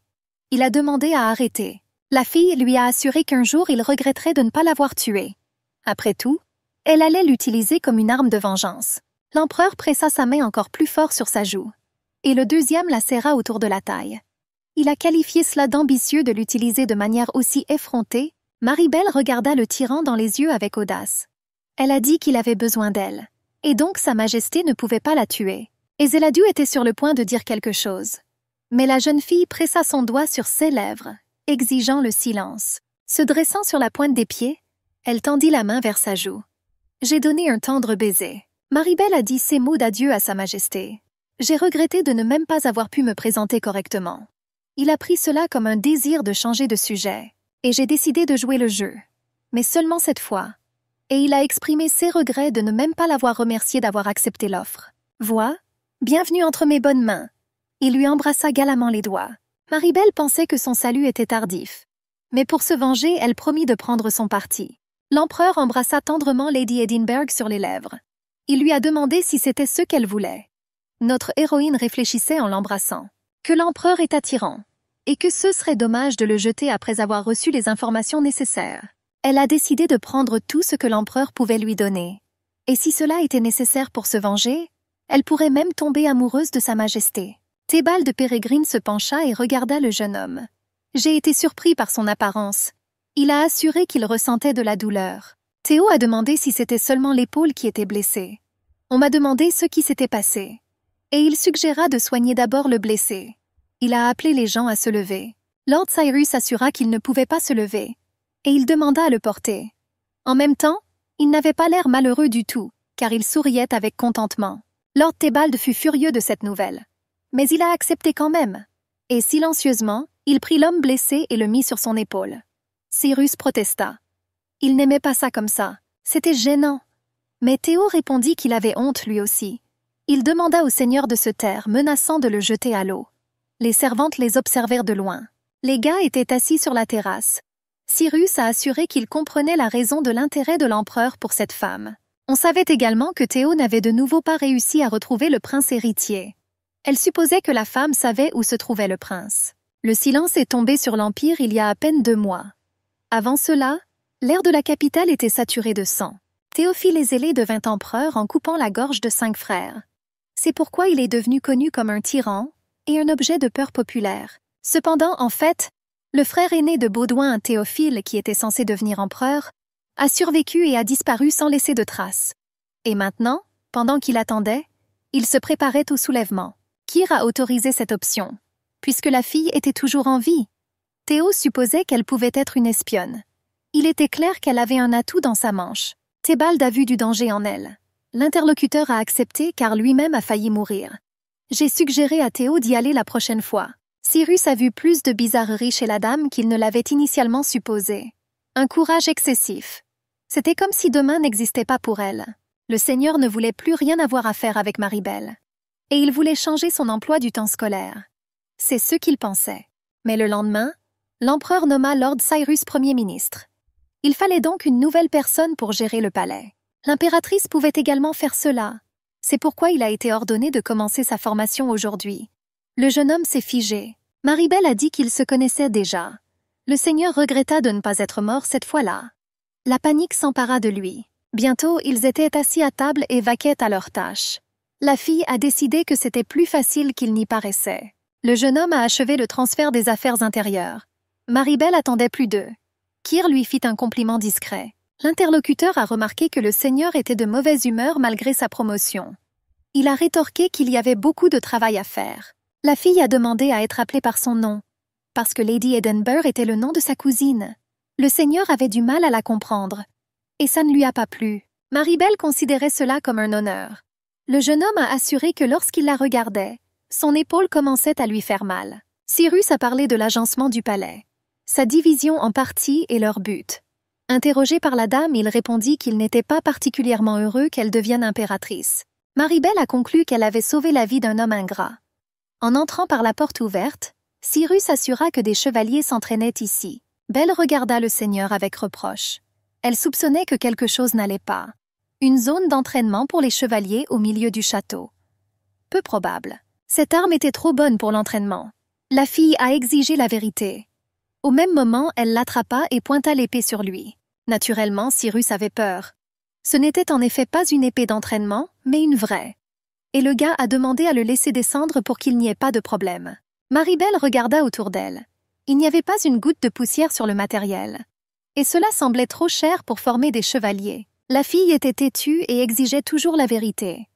Il a demandé à arrêter. La fille lui a assuré qu'un jour il regretterait de ne pas l'avoir tuée. Après tout, elle allait l'utiliser comme une arme de vengeance. L'empereur pressa sa main encore plus fort sur sa joue. Et le deuxième la serra autour de la taille. Il a qualifié cela d'ambitieux de l'utiliser de manière aussi effrontée. Maribel regarda le tyran dans les yeux avec audace. Elle a dit qu'il avait besoin d'elle. Et donc sa majesté ne pouvait pas la tuer. Et Zéladue était sur le point de dire quelque chose. Mais la jeune fille pressa son doigt sur ses lèvres, exigeant le silence. Se dressant sur la pointe des pieds, elle tendit la main vers sa joue. J'ai donné un tendre baiser. Maribel a dit ces mots d'adieu à sa majesté. J'ai regretté de ne même pas avoir pu me présenter correctement. Il a pris cela comme un désir de changer de sujet, et j'ai décidé de jouer le jeu. Mais seulement cette fois. Et il a exprimé ses regrets de ne même pas l'avoir remercié d'avoir accepté l'offre. Vois, bienvenue entre mes bonnes mains. Il lui embrassa galamment les doigts. Maribel pensait que son salut était tardif. Mais pour se venger, elle promit de prendre son parti. L'empereur embrassa tendrement Lady Edinburgh sur les lèvres. Il lui a demandé si c'était ce qu'elle voulait. Notre héroïne réfléchissait en l'embrassant. Que l'empereur est attirant, et que ce serait dommage de le jeter après avoir reçu les informations nécessaires. Elle a décidé de prendre tout ce que l'empereur pouvait lui donner. Et si cela était nécessaire pour se venger, elle pourrait même tomber amoureuse de sa majesté. Théobald de Pérégrine se pencha et regarda le jeune homme. J'ai été surpris par son apparence. Il a assuré qu'il ressentait de la douleur. Théo a demandé si c'était seulement l'épaule qui était blessée. On m'a demandé ce qui s'était passé. Et il suggéra de soigner d'abord le blessé. Il a appelé les gens à se lever. Lord Cyrus assura qu'il ne pouvait pas se lever, et il demanda à le porter. En même temps, il n'avait pas l'air malheureux du tout, car il souriait avec contentement. Lord Théobald fut furieux de cette nouvelle. Mais il a accepté quand même. Et silencieusement, il prit l'homme blessé et le mit sur son épaule. Cyrus protesta. Il n'aimait pas ça comme ça. C'était gênant. Mais Théo répondit qu'il avait honte lui aussi. Il demanda au seigneur de se taire, menaçant de le jeter à l'eau. Les servantes les observèrent de loin. Les gars étaient assis sur la terrasse. Cyrus a assuré qu'il comprenait la raison de l'intérêt de l'empereur pour cette femme. On savait également que Théo n'avait de nouveau pas réussi à retrouver le prince héritier. Elle supposait que la femme savait où se trouvait le prince. Le silence est tombé sur l'Empire il y a à peine 2 mois. Avant cela, l'air de la capitale était saturé de sang. Théophile Zélé devint empereur en coupant la gorge de 5 frères. C'est pourquoi il est devenu connu comme un tyran et un objet de peur populaire. Cependant, en fait, le frère aîné de Baudouin, Théophile, qui était censé devenir empereur, a survécu et a disparu sans laisser de traces. Et maintenant, pendant qu'il attendait, il se préparait au soulèvement. Kir a autorisé cette option, puisque la fille était toujours en vie. Théo supposait qu'elle pouvait être une espionne. Il était clair qu'elle avait un atout dans sa manche. Théobald a vu du danger en elle. L'interlocuteur a accepté car lui-même a failli mourir. J'ai suggéré à Théo d'y aller la prochaine fois. Cyrus a vu plus de bizarreries chez la dame qu'il ne l'avait initialement supposé. Un courage excessif. C'était comme si demain n'existait pas pour elle. Le Seigneur ne voulait plus rien avoir à faire avec Maribel. Et il voulait changer son emploi du temps scolaire. C'est ce qu'il pensait. Mais le lendemain, l'empereur nomma Lord Cyrus Premier ministre. Il fallait donc une nouvelle personne pour gérer le palais. L'impératrice pouvait également faire cela. C'est pourquoi il a été ordonné de commencer sa formation aujourd'hui. Le jeune homme s'est figé. Maribel a dit qu'ils se connaissaient déjà. Le Seigneur regretta de ne pas être mort cette fois-là. La panique s'empara de lui. Bientôt, ils étaient assis à table et vaquaient à leurs tâches. La fille a décidé que c'était plus facile qu'il n'y paraissait. Le jeune homme a achevé le transfert des affaires intérieures. Maribel attendait plus d'eux. Kir lui fit un compliment discret. L'interlocuteur a remarqué que le Seigneur était de mauvaise humeur malgré sa promotion. Il a rétorqué qu'il y avait beaucoup de travail à faire. La fille a demandé à être appelée par son nom, parce que Lady Edinburgh était le nom de sa cousine. Le Seigneur avait du mal à la comprendre, et ça ne lui a pas plu. Maribel considérait cela comme un honneur. Le jeune homme a assuré que lorsqu'il la regardait, son épaule commençait à lui faire mal. Cyrus a parlé de l'agencement du palais, sa division en parties et leur but. Interrogé par la dame, il répondit qu'il n'était pas particulièrement heureux qu'elle devienne impératrice. Maribel a conclu qu'elle avait sauvé la vie d'un homme ingrat. En entrant par la porte ouverte, Cyrus assura que des chevaliers s'entraînaient ici. Belle regarda le Seigneur avec reproche. Elle soupçonnait que quelque chose n'allait pas. Une zone d'entraînement pour les chevaliers au milieu du château. Peu probable. Cette arme était trop bonne pour l'entraînement. La fille a exigé la vérité. Au même moment, elle l'attrapa et pointa l'épée sur lui. Naturellement, Cyrus avait peur. Ce n'était en effet pas une épée d'entraînement, mais une vraie. Et le gars a demandé à le laisser descendre pour qu'il n'y ait pas de problème. Maribel regarda autour d'elle. Il n'y avait pas une goutte de poussière sur le matériel. Et cela semblait trop cher pour former des chevaliers. La fille était têtue et exigeait toujours la vérité.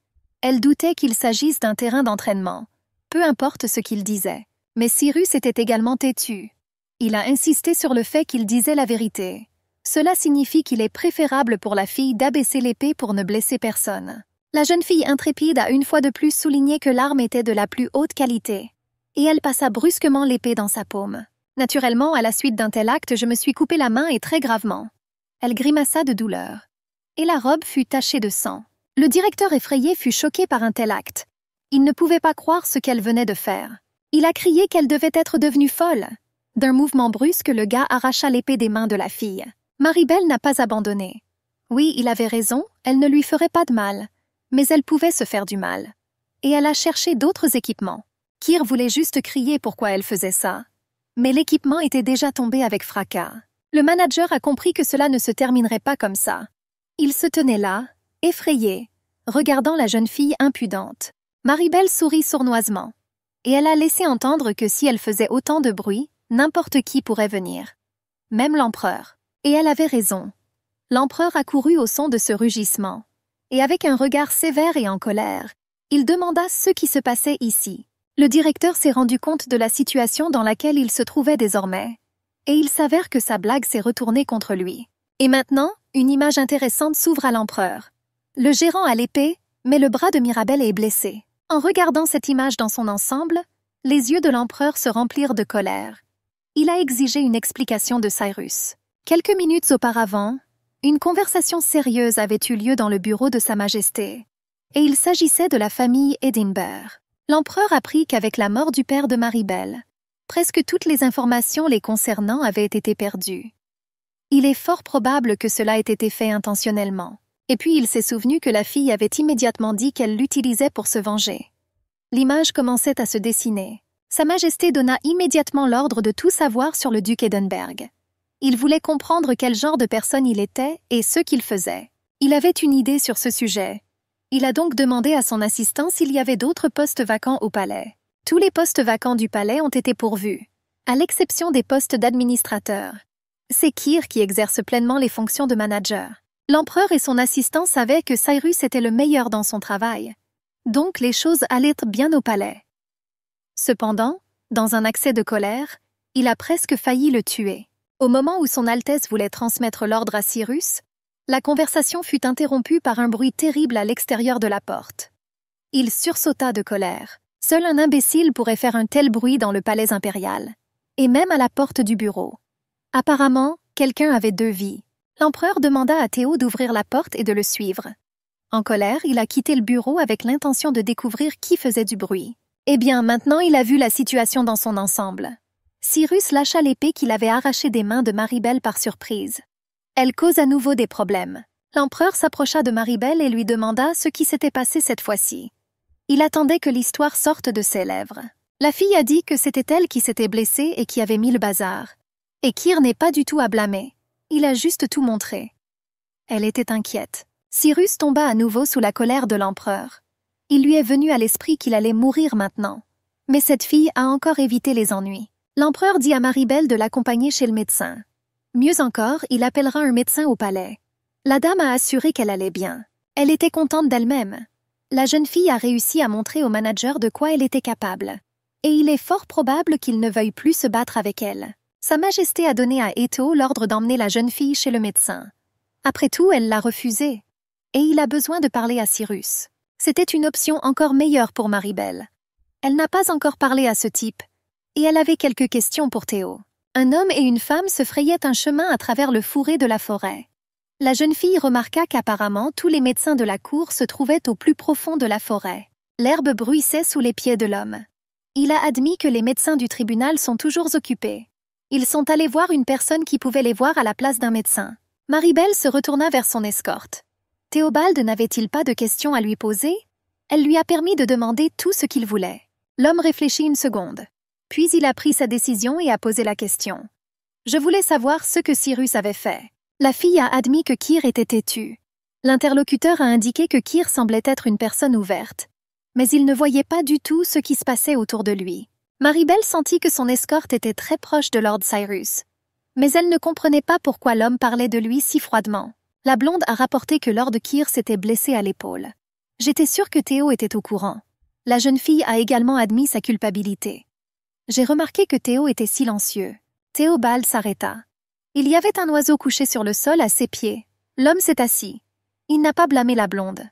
Elle doutait qu'il s'agisse d'un terrain d'entraînement. Peu importe ce qu'il disait. Mais Cyrus était également têtu. Il a insisté sur le fait qu'il disait la vérité. Cela signifie qu'il est préférable pour la fille d'abaisser l'épée pour ne blesser personne. La jeune fille intrépide a une fois de plus souligné que l'arme était de la plus haute qualité. Et elle passa brusquement l'épée dans sa paume. Naturellement, à la suite d'un tel acte, je me suis coupé la main et très gravement. Elle grimaça de douleur. Et la robe fut tachée de sang. Le directeur effrayé fut choqué par un tel acte. Il ne pouvait pas croire ce qu'elle venait de faire. Il a crié qu'elle devait être devenue folle. D'un mouvement brusque, le gars arracha l'épée des mains de la fille. Maribel n'a pas abandonné. Oui, il avait raison, elle ne lui ferait pas de mal. Mais elle pouvait se faire du mal. Et elle a cherché d'autres équipements. Kir voulait juste crier pourquoi elle faisait ça. Mais l'équipement était déjà tombé avec fracas. Le manager a compris que cela ne se terminerait pas comme ça. Il se tenait là, effrayé, regardant la jeune fille impudente. Maribel sourit sournoisement. Et elle a laissé entendre que si elle faisait autant de bruit, n'importe qui pourrait venir. Même l'empereur. Et elle avait raison. L'empereur accourut au son de ce rugissement. Et avec un regard sévère et en colère, il demanda ce qui se passait ici. Le directeur s'est rendu compte de la situation dans laquelle il se trouvait désormais. Et il s'avère que sa blague s'est retournée contre lui. Et maintenant, une image intéressante s'ouvre à l'empereur. Le gérant a l'épée, mais le bras de Mirabel est blessé. En regardant cette image dans son ensemble, les yeux de l'empereur se remplirent de colère. Il a exigé une explication de Cyrus. Quelques minutes auparavant, une conversation sérieuse avait eu lieu dans le bureau de Sa Majesté. Et il s'agissait de la famille Edinburgh. L'empereur apprit qu'avec la mort du père de Maribel, presque toutes les informations les concernant avaient été perdues. Il est fort probable que cela ait été fait intentionnellement. Et puis il s'est souvenu que la fille avait immédiatement dit qu'elle l'utilisait pour se venger. L'image commençait à se dessiner. Sa Majesté donna immédiatement l'ordre de tout savoir sur le duc Edinburgh. Il voulait comprendre quel genre de personne il était et ce qu'il faisait. Il avait une idée sur ce sujet. Il a donc demandé à son assistant s'il y avait d'autres postes vacants au palais. Tous les postes vacants du palais ont été pourvus, à l'exception des postes d'administrateur. C'est Kir qui exerce pleinement les fonctions de manager. L'empereur et son assistant savaient que Cyrus était le meilleur dans son travail. Donc les choses allaient bien au palais. Cependant, dans un accès de colère, Il a presque failli le tuer. Au moment où son Altesse voulait transmettre l'ordre à Cyrus, la conversation fut interrompue par un bruit terrible à l'extérieur de la porte. Il sursauta de colère. Seul un imbécile pourrait faire un tel bruit dans le palais impérial, et même à la porte du bureau. Apparemment, quelqu'un avait 2 vies. L'empereur demanda à Théo d'ouvrir la porte et de le suivre. En colère, il a quitté le bureau avec l'intention de découvrir qui faisait du bruit. Eh bien, maintenant il a vu la situation dans son ensemble. Cyrus lâcha l'épée qu'il avait arrachée des mains de Maribel par surprise. Elle cause à nouveau des problèmes. L'empereur s'approcha de Maribel et lui demanda ce qui s'était passé cette fois-ci. Il attendait que l'histoire sorte de ses lèvres. La fille a dit que c'était elle qui s'était blessée et qui avait mis le bazar. Et Kyr n'est pas du tout à blâmer. Il a juste tout montré. Elle était inquiète. Cyrus tomba à nouveau sous la colère de l'empereur. Il lui est venu à l'esprit qu'il allait mourir maintenant. Mais cette fille a encore évité les ennuis. L'empereur dit à Maribel de l'accompagner chez le médecin. Mieux encore, il appellera un médecin au palais. La dame a assuré qu'elle allait bien. Elle était contente d'elle-même. La jeune fille a réussi à montrer au manager de quoi elle était capable. Et il est fort probable qu'il ne veuille plus se battre avec elle. Sa Majesté a donné à Eto l'ordre d'emmener la jeune fille chez le médecin. Après tout, elle l'a refusé. Et il a besoin de parler à Cyrus. C'était une option encore meilleure pour Maribel. Elle n'a pas encore parlé à ce type. Et elle avait quelques questions pour Théo. Un homme et une femme se frayaient un chemin à travers le fourré de la forêt. La jeune fille remarqua qu'apparemment tous les médecins de la cour se trouvaient au plus profond de la forêt. L'herbe bruissait sous les pieds de l'homme. Il a admis que les médecins du tribunal sont toujours occupés. Ils sont allés voir une personne qui pouvait les voir à la place d'un médecin. Maribel se retourna vers son escorte. Théobald n'avait-il pas de questions à lui poser? Elle lui a permis de demander tout ce qu'il voulait. L'homme réfléchit une seconde. Puis il a pris sa décision et a posé la question. Je voulais savoir ce que Cyrus avait fait. La fille a admis que Kyr était têtu. L'interlocuteur a indiqué que Kyr semblait être une personne ouverte. Mais il ne voyait pas du tout ce qui se passait autour de lui. Maribel sentit que son escorte était très proche de Lord Cyrus. Mais elle ne comprenait pas pourquoi l'homme parlait de lui si froidement. La blonde a rapporté que Lord Kyr s'était blessé à l'épaule. J'étais sûre que Théo était au courant. La jeune fille a également admis sa culpabilité. J'ai remarqué que Théo était silencieux. Théobald s'arrêta. Il y avait un oiseau couché sur le sol à ses pieds. L'homme s'est assis. Il n'a pas blâmé la blonde.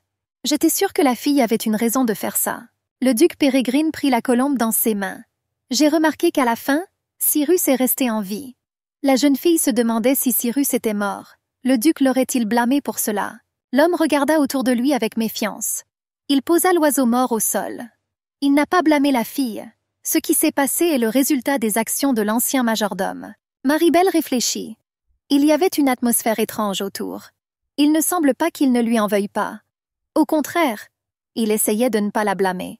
J'étais sûre que la fille avait une raison de faire ça. Le duc Pérégrine prit la colombe dans ses mains. J'ai remarqué qu'à la fin, Cyrus est resté en vie. La jeune fille se demandait si Cyrus était mort. Le duc l'aurait-il blâmé pour cela? L'homme regarda autour de lui avec méfiance. Il posa l'oiseau mort au sol. Il n'a pas blâmé la fille. Ce qui s'est passé est le résultat des actions de l'ancien majordome. Maribel réfléchit. Il y avait une atmosphère étrange autour. Il ne semble pas qu'il ne lui en veuille pas. Au contraire, il essayait de ne pas la blâmer.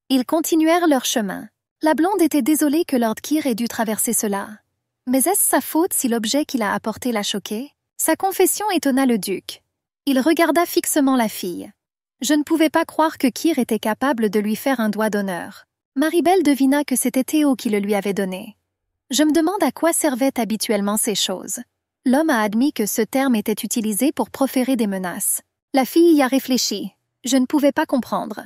Ils continuèrent leur chemin. La blonde était désolée que Lord Kyr ait dû traverser cela. Mais est-ce sa faute si l'objet qu'il a apporté l'a choqué? Sa confession étonna le duc. Il regarda fixement la fille. Je ne pouvais pas croire que Kyr était capable de lui faire un doigt d'honneur. Maribel devina que c'était Théo qui le lui avait donné. Je me demande à quoi servaient habituellement ces choses. L'homme a admis que ce terme était utilisé pour proférer des menaces. La fille y a réfléchi. Je ne pouvais pas comprendre.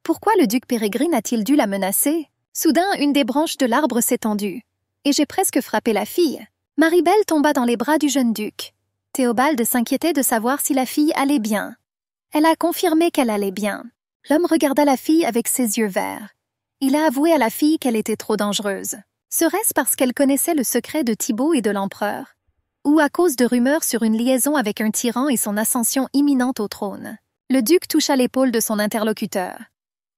Pourquoi le duc Pérégrine a-t-il dû la menacer? Soudain, une des branches de l'arbre s'est tendue. Et j'ai presque frappé la fille. Maribel tomba dans les bras du jeune duc. Théobald s'inquiétait de savoir si la fille allait bien. Elle a confirmé qu'elle allait bien. L'homme regarda la fille avec ses yeux verts. Il a avoué à la fille qu'elle était trop dangereuse. Serait-ce parce qu'elle connaissait le secret de Thibaut et de l'empereur? Ou à cause de rumeurs sur une liaison avec un tyran et son ascension imminente au trône? Le duc toucha l'épaule de son interlocuteur.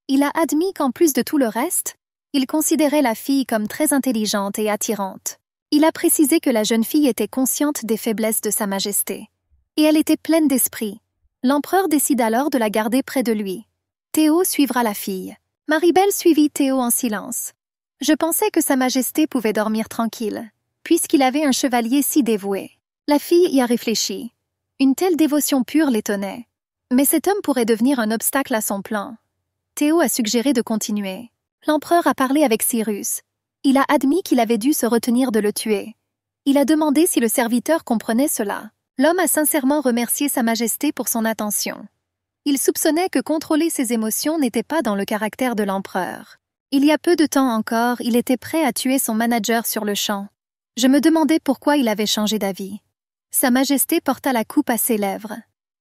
Il a admis qu'en plus de tout le reste, il considérait la fille comme très intelligente et attirante. Il a précisé que la jeune fille était consciente des faiblesses de Sa Majesté. Et elle était pleine d'esprit. L'empereur décida alors de la garder près de lui. Théo suivra la fille. Maribel suivit Théo en silence. Je pensais que Sa Majesté pouvait dormir tranquille, puisqu'il avait un chevalier si dévoué. La fille y a réfléchi. Une telle dévotion pure l'étonnait. Mais cet homme pourrait devenir un obstacle à son plan. Théo a suggéré de continuer. L'empereur a parlé avec Cyrus. Il a admis qu'il avait dû se retenir de le tuer. Il a demandé si le serviteur comprenait cela. L'homme a sincèrement remercié Sa Majesté pour son attention. Il soupçonnait que contrôler ses émotions n'était pas dans le caractère de l'empereur. Il y a peu de temps encore, il était prêt à tuer son manager sur le champ. Je me demandais pourquoi il avait changé d'avis. Sa Majesté porta la coupe à ses lèvres.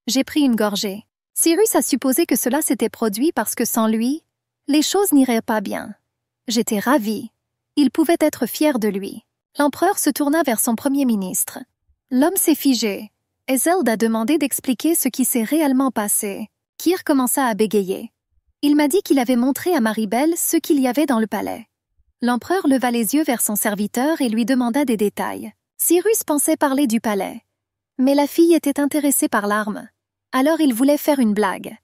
J'ai pris une gorgée. Cyrus a supposé que cela s'était produit parce que sans lui, les choses n'iraient pas bien. J'étais ravie. Il pouvait être fier de lui. L'empereur se tourna vers son premier ministre. L'homme s'est figé. Ezeld a demandé d'expliquer ce qui s'est réellement passé. Kir commença à bégayer. Il m'a dit qu'il avait montré à Maribel ce qu'il y avait dans le palais. L'empereur leva les yeux vers son serviteur et lui demanda des détails. Cyrus pensait parler du palais. Mais la fille était intéressée par l'arme. Alors il voulait faire une blague.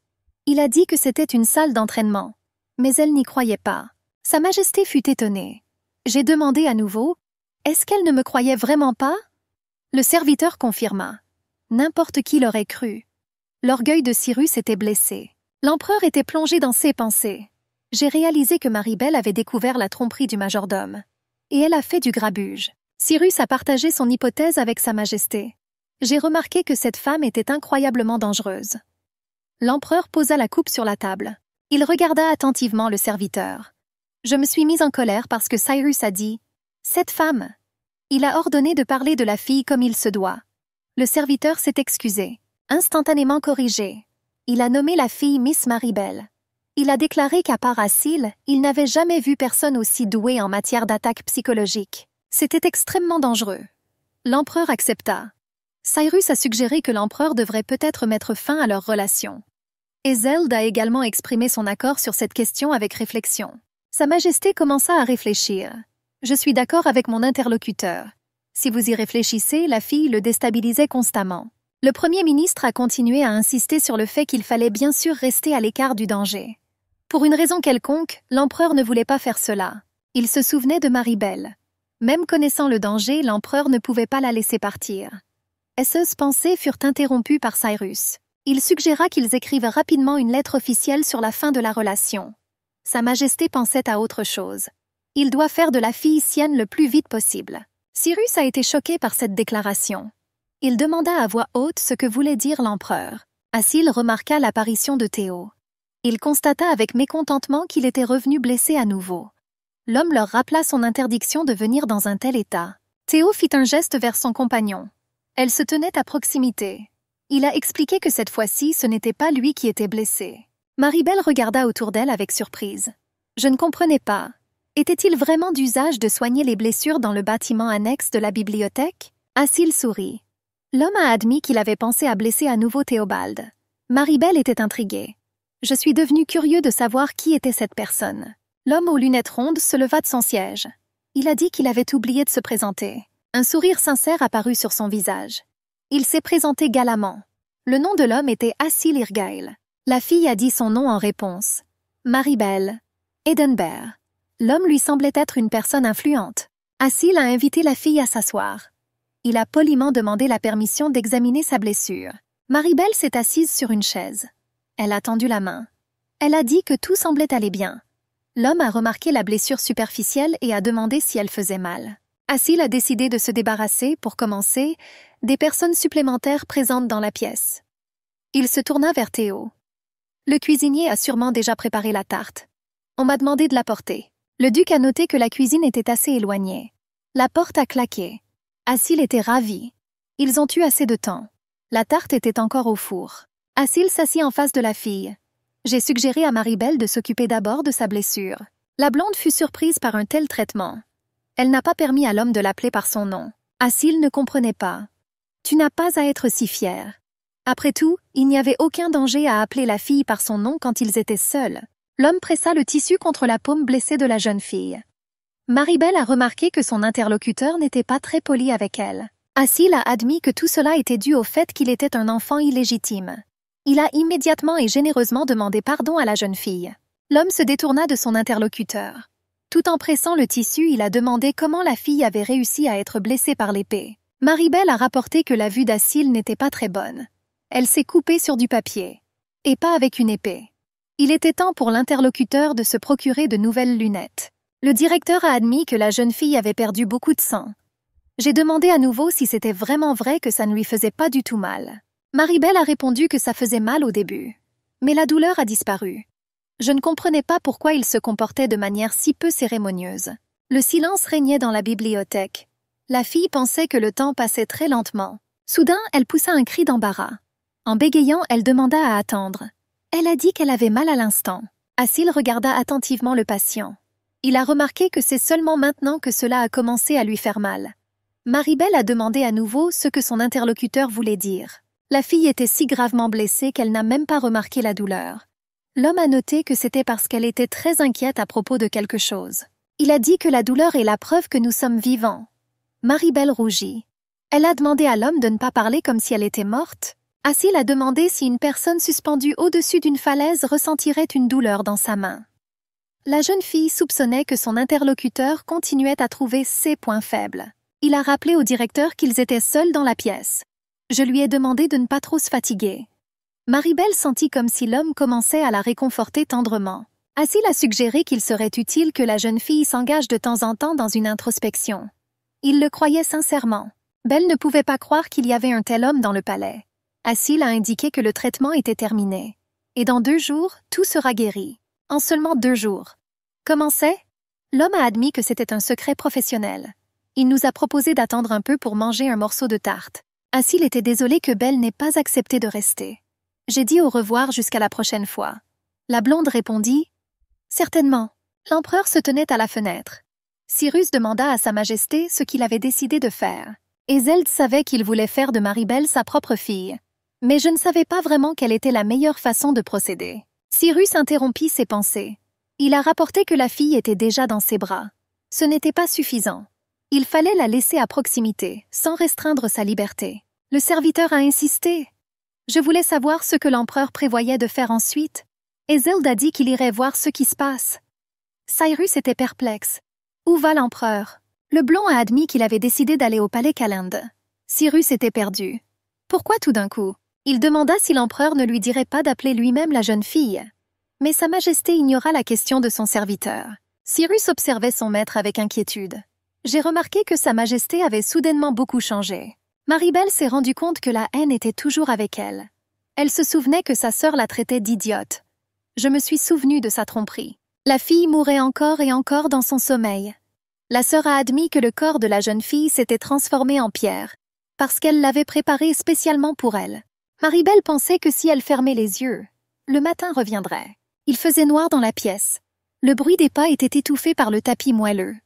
Il a dit que c'était une salle d'entraînement. Mais elle n'y croyait pas. Sa Majesté fut étonnée. J'ai demandé à nouveau, « Est-ce qu'elle ne me croyait vraiment pas ?» Le serviteur confirma. N'importe qui l'aurait cru. L'orgueil de Cyrus était blessé. L'empereur était plongé dans ses pensées. J'ai réalisé que Maribel avait découvert la tromperie du majordome. Et elle a fait du grabuge. Cyrus a partagé son hypothèse avec Sa Majesté. J'ai remarqué que cette femme était incroyablement dangereuse. L'empereur posa la coupe sur la table. Il regarda attentivement le serviteur. Je me suis mise en colère parce que Cyrus a dit « Cette femme !» Il a ordonné de parler de la fille comme il se doit. Le serviteur s'est excusé, instantanément corrigé. Il a nommé la fille Miss Maribel. Il a déclaré qu'à part Asil, il n'avait jamais vu personne aussi doué en matière d'attaque psychologique. C'était extrêmement dangereux. L'empereur accepta. Cyrus a suggéré que l'empereur devrait peut-être mettre fin à leur relation. Ezeld a également exprimé son accord sur cette question avec réflexion. Sa Majesté commença à réfléchir. Je suis d'accord avec mon interlocuteur. Si vous y réfléchissez, la fille le déstabilisait constamment. Le Premier ministre a continué à insister sur le fait qu'il fallait bien sûr rester à l'écart du danger. Pour une raison quelconque, l'empereur ne voulait pas faire cela. Il se souvenait de Maribel. Même connaissant le danger, l'empereur ne pouvait pas la laisser partir. Ces pensées furent interrompues par Cyrus. Il suggéra qu'ils écrivent rapidement une lettre officielle sur la fin de la relation. Sa Majesté pensait à autre chose. Il doit faire de la fille sienne le plus vite possible. Cyrus a été choqué par cette déclaration. Il demanda à voix haute ce que voulait dire l'empereur. Asil remarqua l'apparition de Théo. Il constata avec mécontentement qu'il était revenu blessé à nouveau. L'homme leur rappela son interdiction de venir dans un tel état. Théo fit un geste vers son compagnon. Elle se tenait à proximité. Il a expliqué que cette fois-ci, ce n'était pas lui qui était blessé. Maribel regarda autour d'elle avec surprise. Je ne comprenais pas. Était-il vraiment d'usage de soigner les blessures dans le bâtiment annexe de la bibliothèque? Asil sourit. L'homme a admis qu'il avait pensé à blesser à nouveau Théobald. Maribel était intriguée. Je suis devenu curieux de savoir qui était cette personne. L'homme aux lunettes rondes se leva de son siège. Il a dit qu'il avait oublié de se présenter. Un sourire sincère apparut sur son visage. Il s'est présenté galamment. Le nom de l'homme était Asil Irgail. La fille a dit son nom en réponse. Maribel. Edenberg. L'homme lui semblait être une personne influente. Asil a invité la fille à s'asseoir. Il a poliment demandé la permission d'examiner sa blessure. Maribel s'est assise sur une chaise. Elle a tendu la main. Elle a dit que tout semblait aller bien. L'homme a remarqué la blessure superficielle et a demandé si elle faisait mal. Asil a décidé de se débarrasser, pour commencer, des personnes supplémentaires présentes dans la pièce. Il se tourna vers Théo. Le cuisinier a sûrement déjà préparé la tarte. On m'a demandé de l'apporter. Le duc a noté que la cuisine était assez éloignée. La porte a claqué. Asil était ravi. Ils ont eu assez de temps. La tarte était encore au four. Asil s'assit en face de la fille. J'ai suggéré à Maribel de s'occuper d'abord de sa blessure. La blonde fut surprise par un tel traitement. Elle n'a pas permis à l'homme de l'appeler par son nom. Asil ne comprenait pas. Tu n'as pas à être si fier. Après tout, il n'y avait aucun danger à appeler la fille par son nom quand ils étaient seuls. L'homme pressa le tissu contre la paume blessée de la jeune fille. Maribel a remarqué que son interlocuteur n'était pas très poli avec elle. Asil a admis que tout cela était dû au fait qu'il était un enfant illégitime. Il a immédiatement et généreusement demandé pardon à la jeune fille. L'homme se détourna de son interlocuteur. Tout en pressant le tissu, il a demandé comment la fille avait réussi à être blessée par l'épée. Maribel a rapporté que la vue d'Asil n'était pas très bonne. Elle s'est coupée sur du papier. Et pas avec une épée. Il était temps pour l'interlocuteur de se procurer de nouvelles lunettes. Le directeur a admis que la jeune fille avait perdu beaucoup de sang. J'ai demandé à nouveau si c'était vraiment vrai que ça ne lui faisait pas du tout mal. Maribel a répondu que ça faisait mal au début. Mais la douleur a disparu. Je ne comprenais pas pourquoi il se comportait de manière si peu cérémonieuse. Le silence régnait dans la bibliothèque. La fille pensait que le temps passait très lentement. Soudain, elle poussa un cri d'embarras. En bégayant, elle demanda à attendre. Elle a dit qu'elle avait mal à l'instant. Asil regarda attentivement le patient. Il a remarqué que c'est seulement maintenant que cela a commencé à lui faire mal. Maribel a demandé à nouveau ce que son interlocuteur voulait dire. La fille était si gravement blessée qu'elle n'a même pas remarqué la douleur. L'homme a noté que c'était parce qu'elle était très inquiète à propos de quelque chose. Il a dit que la douleur est la preuve que nous sommes vivants. Maribel rougit. Elle a demandé à l'homme de ne pas parler comme si elle était morte. Asil a demandé si une personne suspendue au-dessus d'une falaise ressentirait une douleur dans sa main. La jeune fille soupçonnait que son interlocuteur continuait à trouver ses points faibles. Il a rappelé au directeur qu'ils étaient seuls dans la pièce. Je lui ai demandé de ne pas trop se fatiguer. Maribel sentit comme si l'homme commençait à la réconforter tendrement. Asil a suggéré qu'il serait utile que la jeune fille s'engage de temps en temps dans une introspection. Il le croyait sincèrement. Belle ne pouvait pas croire qu'il y avait un tel homme dans le palais. Asil a indiqué que le traitement était terminé. Et dans 2 jours, tout sera guéri. En seulement 2 jours. Comment c'est? L'homme a admis que c'était un secret professionnel. Il nous a proposé d'attendre un peu pour manger un morceau de tarte. Asil était désolé que Belle n'ait pas accepté de rester. J'ai dit au revoir jusqu'à la prochaine fois. La blonde répondit « Certainement. » L'empereur se tenait à la fenêtre. Cyrus demanda à Sa Majesté ce qu'il avait décidé de faire. Ezeld savait qu'il voulait faire de Maribel sa propre fille. Mais je ne savais pas vraiment quelle était la meilleure façon de procéder. Cyrus interrompit ses pensées. Il a rapporté que la fille était déjà dans ses bras. Ce n'était pas suffisant. Il fallait la laisser à proximité, sans restreindre sa liberté. Le serviteur a insisté. Je voulais savoir ce que l'empereur prévoyait de faire ensuite. Ezeld a dit qu'il irait voir ce qui se passe. Cyrus était perplexe. Où va l'empereur? Le blond a admis qu'il avait décidé d'aller au palais Calende. Cyrus était perdu. Pourquoi tout d'un coup? Il demanda si l'empereur ne lui dirait pas d'appeler lui-même la jeune fille. Mais Sa Majesté ignora la question de son serviteur. Cyrus observait son maître avec inquiétude. J'ai remarqué que Sa Majesté avait soudainement beaucoup changé. Maribel s'est rendue compte que la haine était toujours avec elle. Elle se souvenait que sa sœur la traitait d'idiote. Je me suis souvenu de sa tromperie. La fille mourait encore et encore dans son sommeil. La sœur a admis que le corps de la jeune fille s'était transformé en pierre, parce qu'elle l'avait préparé spécialement pour elle. Maribel pensait que si elle fermait les yeux, le matin reviendrait. Il faisait noir dans la pièce. Le bruit des pas était étouffé par le tapis moelleux.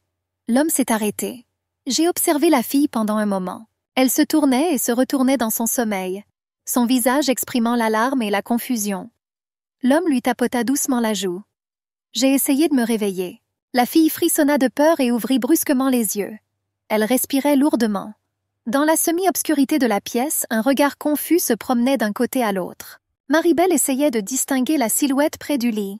L'homme s'est arrêté. J'ai observé la fille pendant un moment. Elle se tournait et se retournait dans son sommeil, son visage exprimant l'alarme et la confusion. L'homme lui tapota doucement la joue. J'ai essayé de me réveiller. La fille frissonna de peur et ouvrit brusquement les yeux. Elle respirait lourdement. Dans la semi-obscurité de la pièce, un regard confus se promenait d'un côté à l'autre. Maribel essayait de distinguer la silhouette près du lit.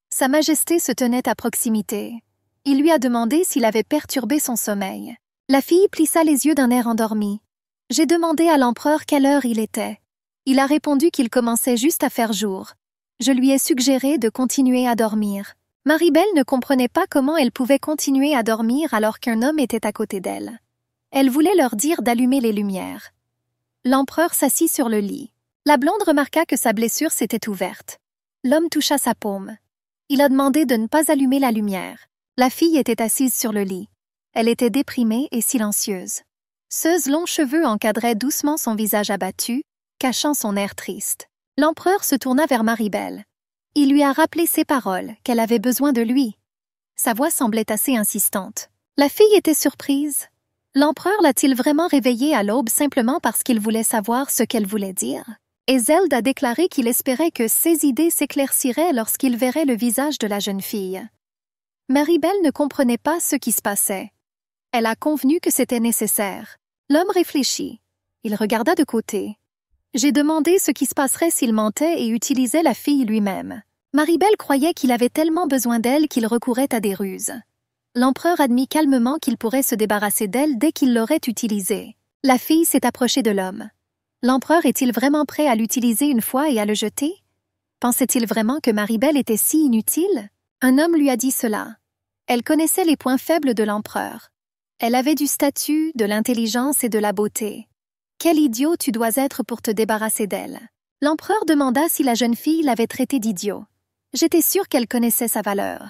Sa Majesté se tenait à proximité. Il lui a demandé s'il avait perturbé son sommeil. La fille plissa les yeux d'un air endormi. J'ai demandé à l'empereur quelle heure il était. Il a répondu qu'il commençait juste à faire jour. Je lui ai suggéré de continuer à dormir. Maribel ne comprenait pas comment elle pouvait continuer à dormir alors qu'un homme était à côté d'elle. Elle voulait leur dire d'allumer les lumières. L'empereur s'assit sur le lit. La blonde remarqua que sa blessure s'était ouverte. L'homme toucha sa paume. Il a demandé de ne pas allumer la lumière. La fille était assise sur le lit. Elle était déprimée et silencieuse. Ses longs cheveux encadraient doucement son visage abattu, cachant son air triste. L'empereur se tourna vers Maribel. Il lui a rappelé ses paroles, qu'elle avait besoin de lui. Sa voix semblait assez insistante. La fille était surprise. L'empereur l'a-t-il vraiment réveillée à l'aube simplement parce qu'il voulait savoir ce qu'elle voulait dire? Ezeld a déclaré qu'il espérait que ses idées s'éclairciraient lorsqu'il verrait le visage de la jeune fille. Maribel ne comprenait pas ce qui se passait. Elle a convenu que c'était nécessaire. L'homme réfléchit. Il regarda de côté. J'ai demandé ce qui se passerait s'il mentait et utilisait la fille lui-même. Maribel croyait qu'il avait tellement besoin d'elle qu'il recourait à des ruses. L'empereur admit calmement qu'il pourrait se débarrasser d'elle dès qu'il l'aurait utilisée. La fille s'est approchée de l'homme. L'empereur est-il vraiment prêt à l'utiliser une fois et à le jeter? Pensait-il vraiment que Maribel était si inutile? Un homme lui a dit cela. Elle connaissait les points faibles de l'empereur. Elle avait du statut, de l'intelligence et de la beauté. Quel idiot tu dois être pour te débarrasser d'elle? L'empereur demanda si la jeune fille l'avait traitée d'idiot. J'étais sûre qu'elle connaissait sa valeur.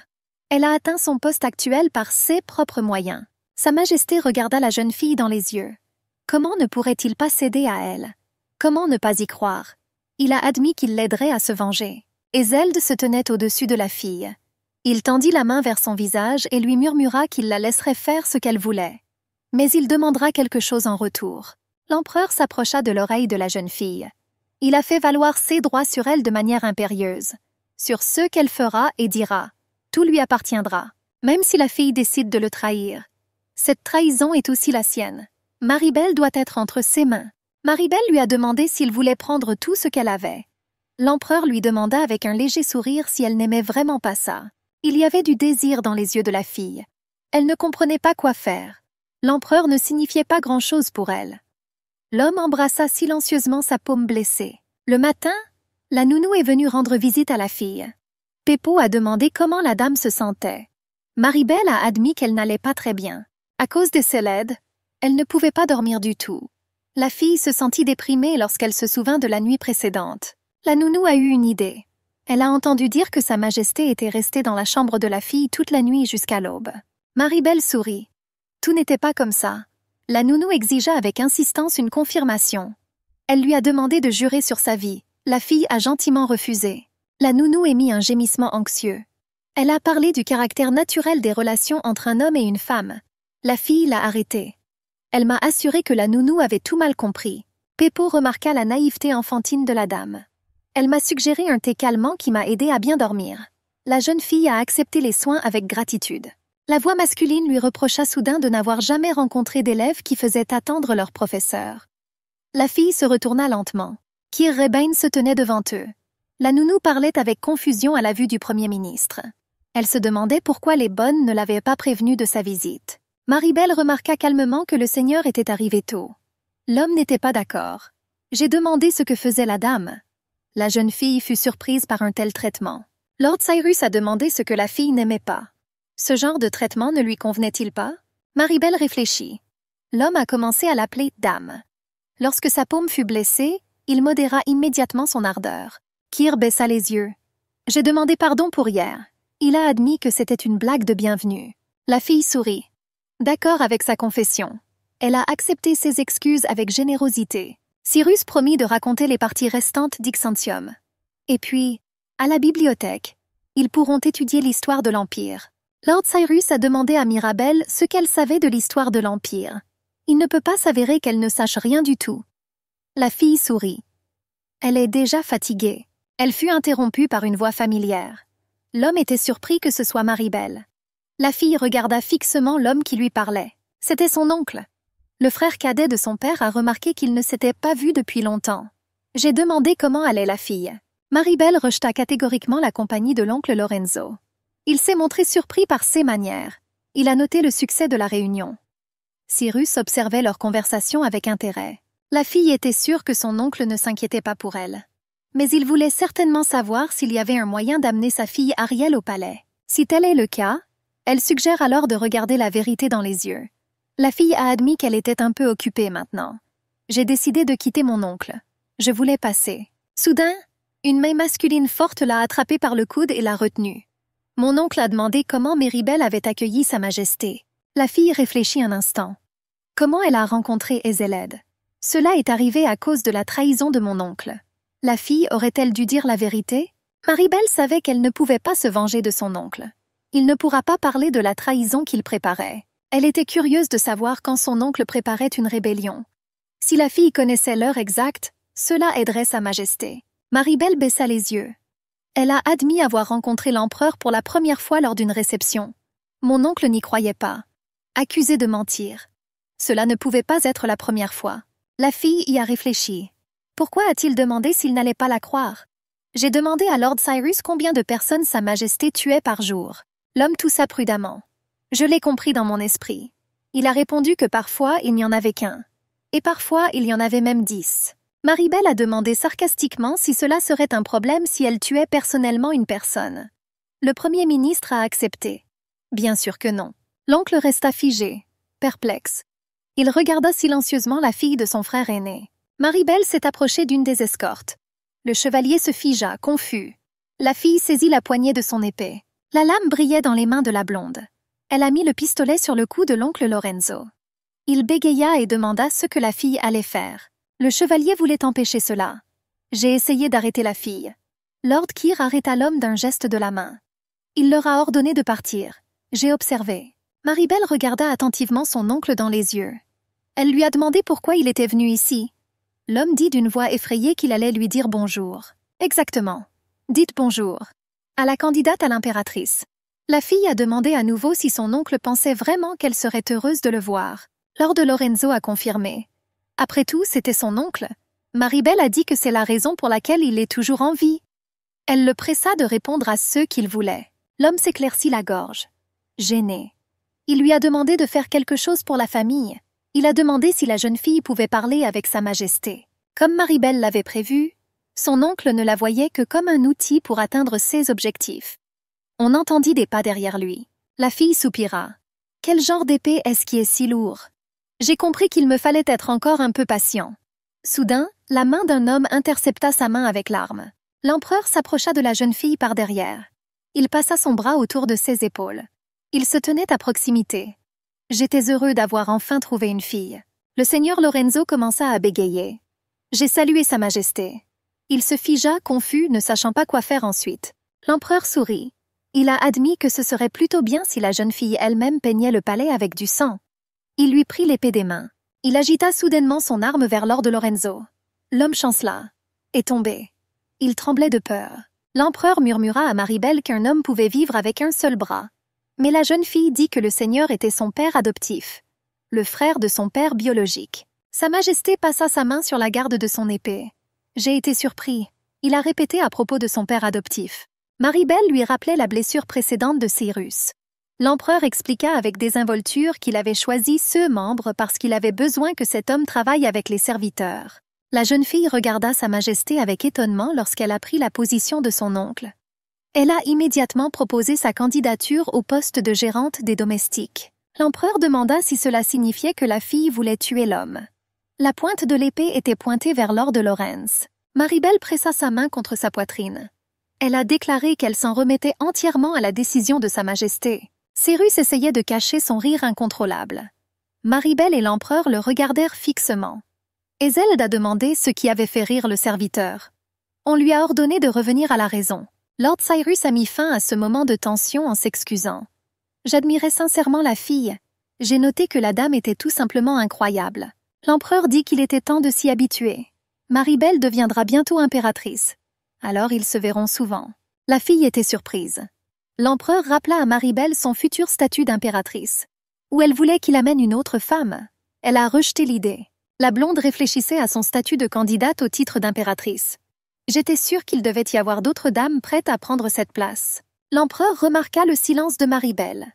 Elle a atteint son poste actuel par ses propres moyens. Sa Majesté regarda la jeune fille dans les yeux. Comment ne pourrait-il pas céder à elle? Comment ne pas y croire? Il a admis qu'il l'aiderait à se venger. Et Zeld se tenait au-dessus de la fille. Il tendit la main vers son visage et lui murmura qu'il la laisserait faire ce qu'elle voulait. Mais il demandera quelque chose en retour. L'empereur s'approcha de l'oreille de la jeune fille. Il a fait valoir ses droits sur elle de manière impérieuse. Sur ce qu'elle fera et dira. Tout lui appartiendra, même si la fille décide de le trahir. Cette trahison est aussi la sienne. Maribel doit être entre ses mains. Maribel lui a demandé s'il voulait prendre tout ce qu'elle avait. L'empereur lui demanda avec un léger sourire si elle n'aimait vraiment pas ça. Il y avait du désir dans les yeux de la fille. Elle ne comprenait pas quoi faire. L'empereur ne signifiait pas grand-chose pour elle. L'homme embrassa silencieusement sa paume blessée. Le matin, la nounou est venue rendre visite à la fille. Peppo a demandé comment la dame se sentait. Maribel a admis qu'elle n'allait pas très bien. À cause des célèbres, elle ne pouvait pas dormir du tout. La fille se sentit déprimée lorsqu'elle se souvint de la nuit précédente. La nounou a eu une idée. Elle a entendu dire que Sa Majesté était restée dans la chambre de la fille toute la nuit jusqu'à l'aube. Maribel sourit. Tout n'était pas comme ça. La nounou exigea avec insistance une confirmation. Elle lui a demandé de jurer sur sa vie. La fille a gentiment refusé. La nounou émit un gémissement anxieux. Elle a parlé du caractère naturel des relations entre un homme et une femme. La fille l'a arrêtée. Elle m'a assuré que la nounou avait tout mal compris. Peppo remarqua la naïveté enfantine de la dame. Elle m'a suggéré un thé calmant qui m'a aidé à bien dormir. La jeune fille a accepté les soins avec gratitude. La voix masculine lui reprocha soudain de n'avoir jamais rencontré d'élèves qui faisaient attendre leur professeur. La fille se retourna lentement. Kir Rebain se tenait devant eux. La nounou parlait avec confusion à la vue du Premier ministre. Elle se demandait pourquoi les bonnes ne l'avaient pas prévenue de sa visite. Maribel remarqua calmement que le seigneur était arrivé tôt. L'homme n'était pas d'accord. J'ai demandé ce que faisait la dame. La jeune fille fut surprise par un tel traitement. Lord Cyrus a demandé ce que la fille n'aimait pas. Ce genre de traitement ne lui convenait-il pas? Maribel réfléchit. L'homme a commencé à l'appeler dame. Lorsque sa paume fut blessée, il modéra immédiatement son ardeur. Kir baissa les yeux. J'ai demandé pardon pour hier. Il a admis que c'était une blague de bienvenue. La fille sourit. D'accord avec sa confession. Elle a accepté ses excuses avec générosité. Cyrus promit de raconter les parties restantes d'Ixantium. Et puis, à la bibliothèque, ils pourront étudier l'histoire de l'Empire. Lord Cyrus a demandé à Mirabel ce qu'elle savait de l'histoire de l'Empire. Il ne peut pas s'avérer qu'elle ne sache rien du tout. La fille sourit. Elle est déjà fatiguée. Elle fut interrompue par une voix familière. L'homme était surpris que ce soit Maribel. La fille regarda fixement l'homme qui lui parlait. C'était son oncle. Le frère cadet de son père a remarqué qu'il ne s'était pas vu depuis longtemps. J'ai demandé comment allait la fille. Maribel rejeta catégoriquement la compagnie de l'oncle Lorenzo. Il s'est montré surpris par ses manières. Il a noté le succès de la réunion. Cyrus observait leur conversation avec intérêt. La fille était sûre que son oncle ne s'inquiétait pas pour elle. Mais il voulait certainement savoir s'il y avait un moyen d'amener sa fille Ariel au palais. Si tel est le cas, elle suggère alors de regarder la vérité dans les yeux. La fille a admis qu'elle était un peu occupée maintenant. J'ai décidé de quitter mon oncle. Je voulais passer. Soudain, une main masculine forte l'a attrapée par le coude et l'a retenue. Mon oncle a demandé comment Miribel avait accueilli Sa Majesté. La fille réfléchit un instant. Comment elle a rencontré Ezeled? Cela est arrivé à cause de la trahison de mon oncle. La fille aurait-elle dû dire la vérité? Maribel savait qu'elle ne pouvait pas se venger de son oncle. Il ne pourra pas parler de la trahison qu'il préparait. Elle était curieuse de savoir quand son oncle préparait une rébellion. Si la fille connaissait l'heure exacte, cela aiderait Sa Majesté. Maribel baissa les yeux. Elle a admis avoir rencontré l'empereur pour la première fois lors d'une réception. Mon oncle n'y croyait pas. Accusé de mentir. Cela ne pouvait pas être la première fois. La fille y a réfléchi. Pourquoi a-t-il demandé s'il n'allait pas la croire? J'ai demandé à Lord Cyrus combien de personnes Sa Majesté tuait par jour. L'homme toussa prudemment. Je l'ai compris dans mon esprit. Il a répondu que parfois il n'y en avait qu'un. Et parfois il y en avait même 10. Maribel a demandé sarcastiquement si cela serait un problème si elle tuait personnellement une personne. Le Premier ministre a accepté. Bien sûr que non. L'oncle resta figé, perplexe. Il regarda silencieusement la fille de son frère aîné. Maribel s'est approchée d'une des escortes. Le chevalier se figea, confus. La fille saisit la poignée de son épée. La lame brillait dans les mains de la blonde. Elle a mis le pistolet sur le cou de l'oncle Lorenzo. Il bégaya et demanda ce que la fille allait faire. Le chevalier voulait empêcher cela. J'ai essayé d'arrêter la fille. Lord Keir arrêta l'homme d'un geste de la main. Il leur a ordonné de partir. J'ai observé. Maribel regarda attentivement son oncle dans les yeux. Elle lui a demandé pourquoi il était venu ici. L'homme dit d'une voix effrayée qu'il allait lui dire bonjour. Exactement. Dites bonjour. À la candidate à l'impératrice. La fille a demandé à nouveau si son oncle pensait vraiment qu'elle serait heureuse de le voir. Lord Lorenzo a confirmé. Après tout, c'était son oncle. Maribel a dit que c'est la raison pour laquelle il est toujours en vie. Elle le pressa de répondre à ce qu'il voulait. L'homme s'éclaircit la gorge. Gêné. Il lui a demandé de faire quelque chose pour la famille. Il a demandé si la jeune fille pouvait parler avec Sa Majesté. Comme Maribel l'avait prévu, son oncle ne la voyait que comme un outil pour atteindre ses objectifs. On entendit des pas derrière lui. La fille soupira. Quel genre d'épée est-ce qui est si lourd? J'ai compris qu'il me fallait être encore un peu patient. Soudain, la main d'un homme intercepta sa main avec l'arme. L'empereur s'approcha de la jeune fille par derrière. Il passa son bras autour de ses épaules. Il se tenait à proximité. J'étais heureux d'avoir enfin trouvé une fille. Le seigneur Lorenzo commença à bégayer. J'ai salué Sa Majesté. Il se figea, confus, ne sachant pas quoi faire ensuite. L'empereur sourit. Il a admis que ce serait plutôt bien si la jeune fille elle-même peignait le palais avec du sang. Il lui prit l'épée des mains. Il agita soudainement son arme vers Lord Lorenzo. L'homme chancela. Et tombé. Il tremblait de peur. L'empereur murmura à Maribel qu'un homme pouvait vivre avec un seul bras. Mais la jeune fille dit que le seigneur était son père adoptif, le frère de son père biologique. Sa Majesté passa sa main sur la garde de son épée. J'ai été surpris. Il a répété à propos de son père adoptif. Maribel lui rappelait la blessure précédente de Cyrus. L'empereur expliqua avec désinvolture qu'il avait choisi ce membre parce qu'il avait besoin que cet homme travaille avec les serviteurs. La jeune fille regarda Sa Majesté avec étonnement lorsqu'elle apprit la position de son oncle. Elle a immédiatement proposé sa candidature au poste de gérante des domestiques. L'empereur demanda si cela signifiait que la fille voulait tuer l'homme. La pointe de l'épée était pointée vers Lord Lawrence. Maribel pressa sa main contre sa poitrine. Elle a déclaré qu'elle s'en remettait entièrement à la décision de Sa Majesté. Cyrus essayait de cacher son rire incontrôlable. Maribel et l'empereur le regardèrent fixement. Ezeld a demandé ce qui avait fait rire le serviteur. On lui a ordonné de revenir à la raison. Lord Cyrus a mis fin à ce moment de tension en s'excusant. J'admirais sincèrement la fille. J'ai noté que la dame était tout simplement incroyable. L'empereur dit qu'il était temps de s'y habituer. Maribel deviendra bientôt impératrice. Alors ils se verront souvent. La fille était surprise. L'empereur rappela à Maribel son futur statut d'impératrice. Où elle voulait qu'il amène une autre femme. Elle a rejeté l'idée. La blonde réfléchissait à son statut de candidate au titre d'impératrice. J'étais sûre qu'il devait y avoir d'autres dames prêtes à prendre cette place. L'empereur remarqua le silence de Maribel.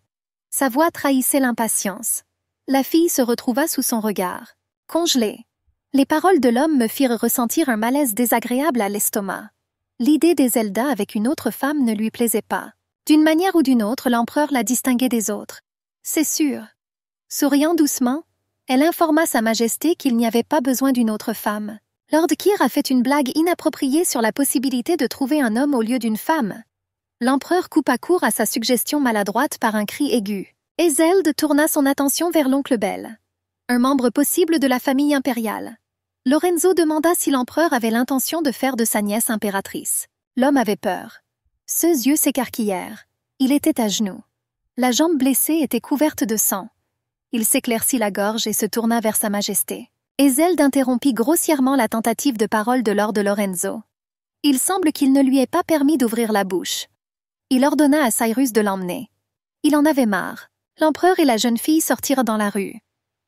Sa voix trahissait l'impatience. La fille se retrouva sous son regard. Congelée. Les paroles de l'homme me firent ressentir un malaise désagréable à l'estomac. L'idée d'Ezelda avec une autre femme ne lui plaisait pas. D'une manière ou d'une autre, l'empereur la distinguait des autres. C'est sûr. Souriant doucement, elle informa Sa Majesté qu'il n'y avait pas besoin d'une autre femme. Lord Keir a fait une blague inappropriée sur la possibilité de trouver un homme au lieu d'une femme. L'empereur coupa court à sa suggestion maladroite par un cri aigu. Ezeld tourna son attention vers l'oncle Bell, un membre possible de la famille impériale. Lorenzo demanda si l'empereur avait l'intention de faire de sa nièce impératrice. L'homme avait peur. Ses yeux s'écarquillèrent. Il était à genoux. La jambe blessée était couverte de sang. Il s'éclaircit la gorge et se tourna vers Sa Majesté. Ezeld interrompit grossièrement la tentative de parole de Lord Lorenzo. Il semble qu'il ne lui ait pas permis d'ouvrir la bouche. Il ordonna à Cyrus de l'emmener. Il en avait marre. L'empereur et la jeune fille sortirent dans la rue.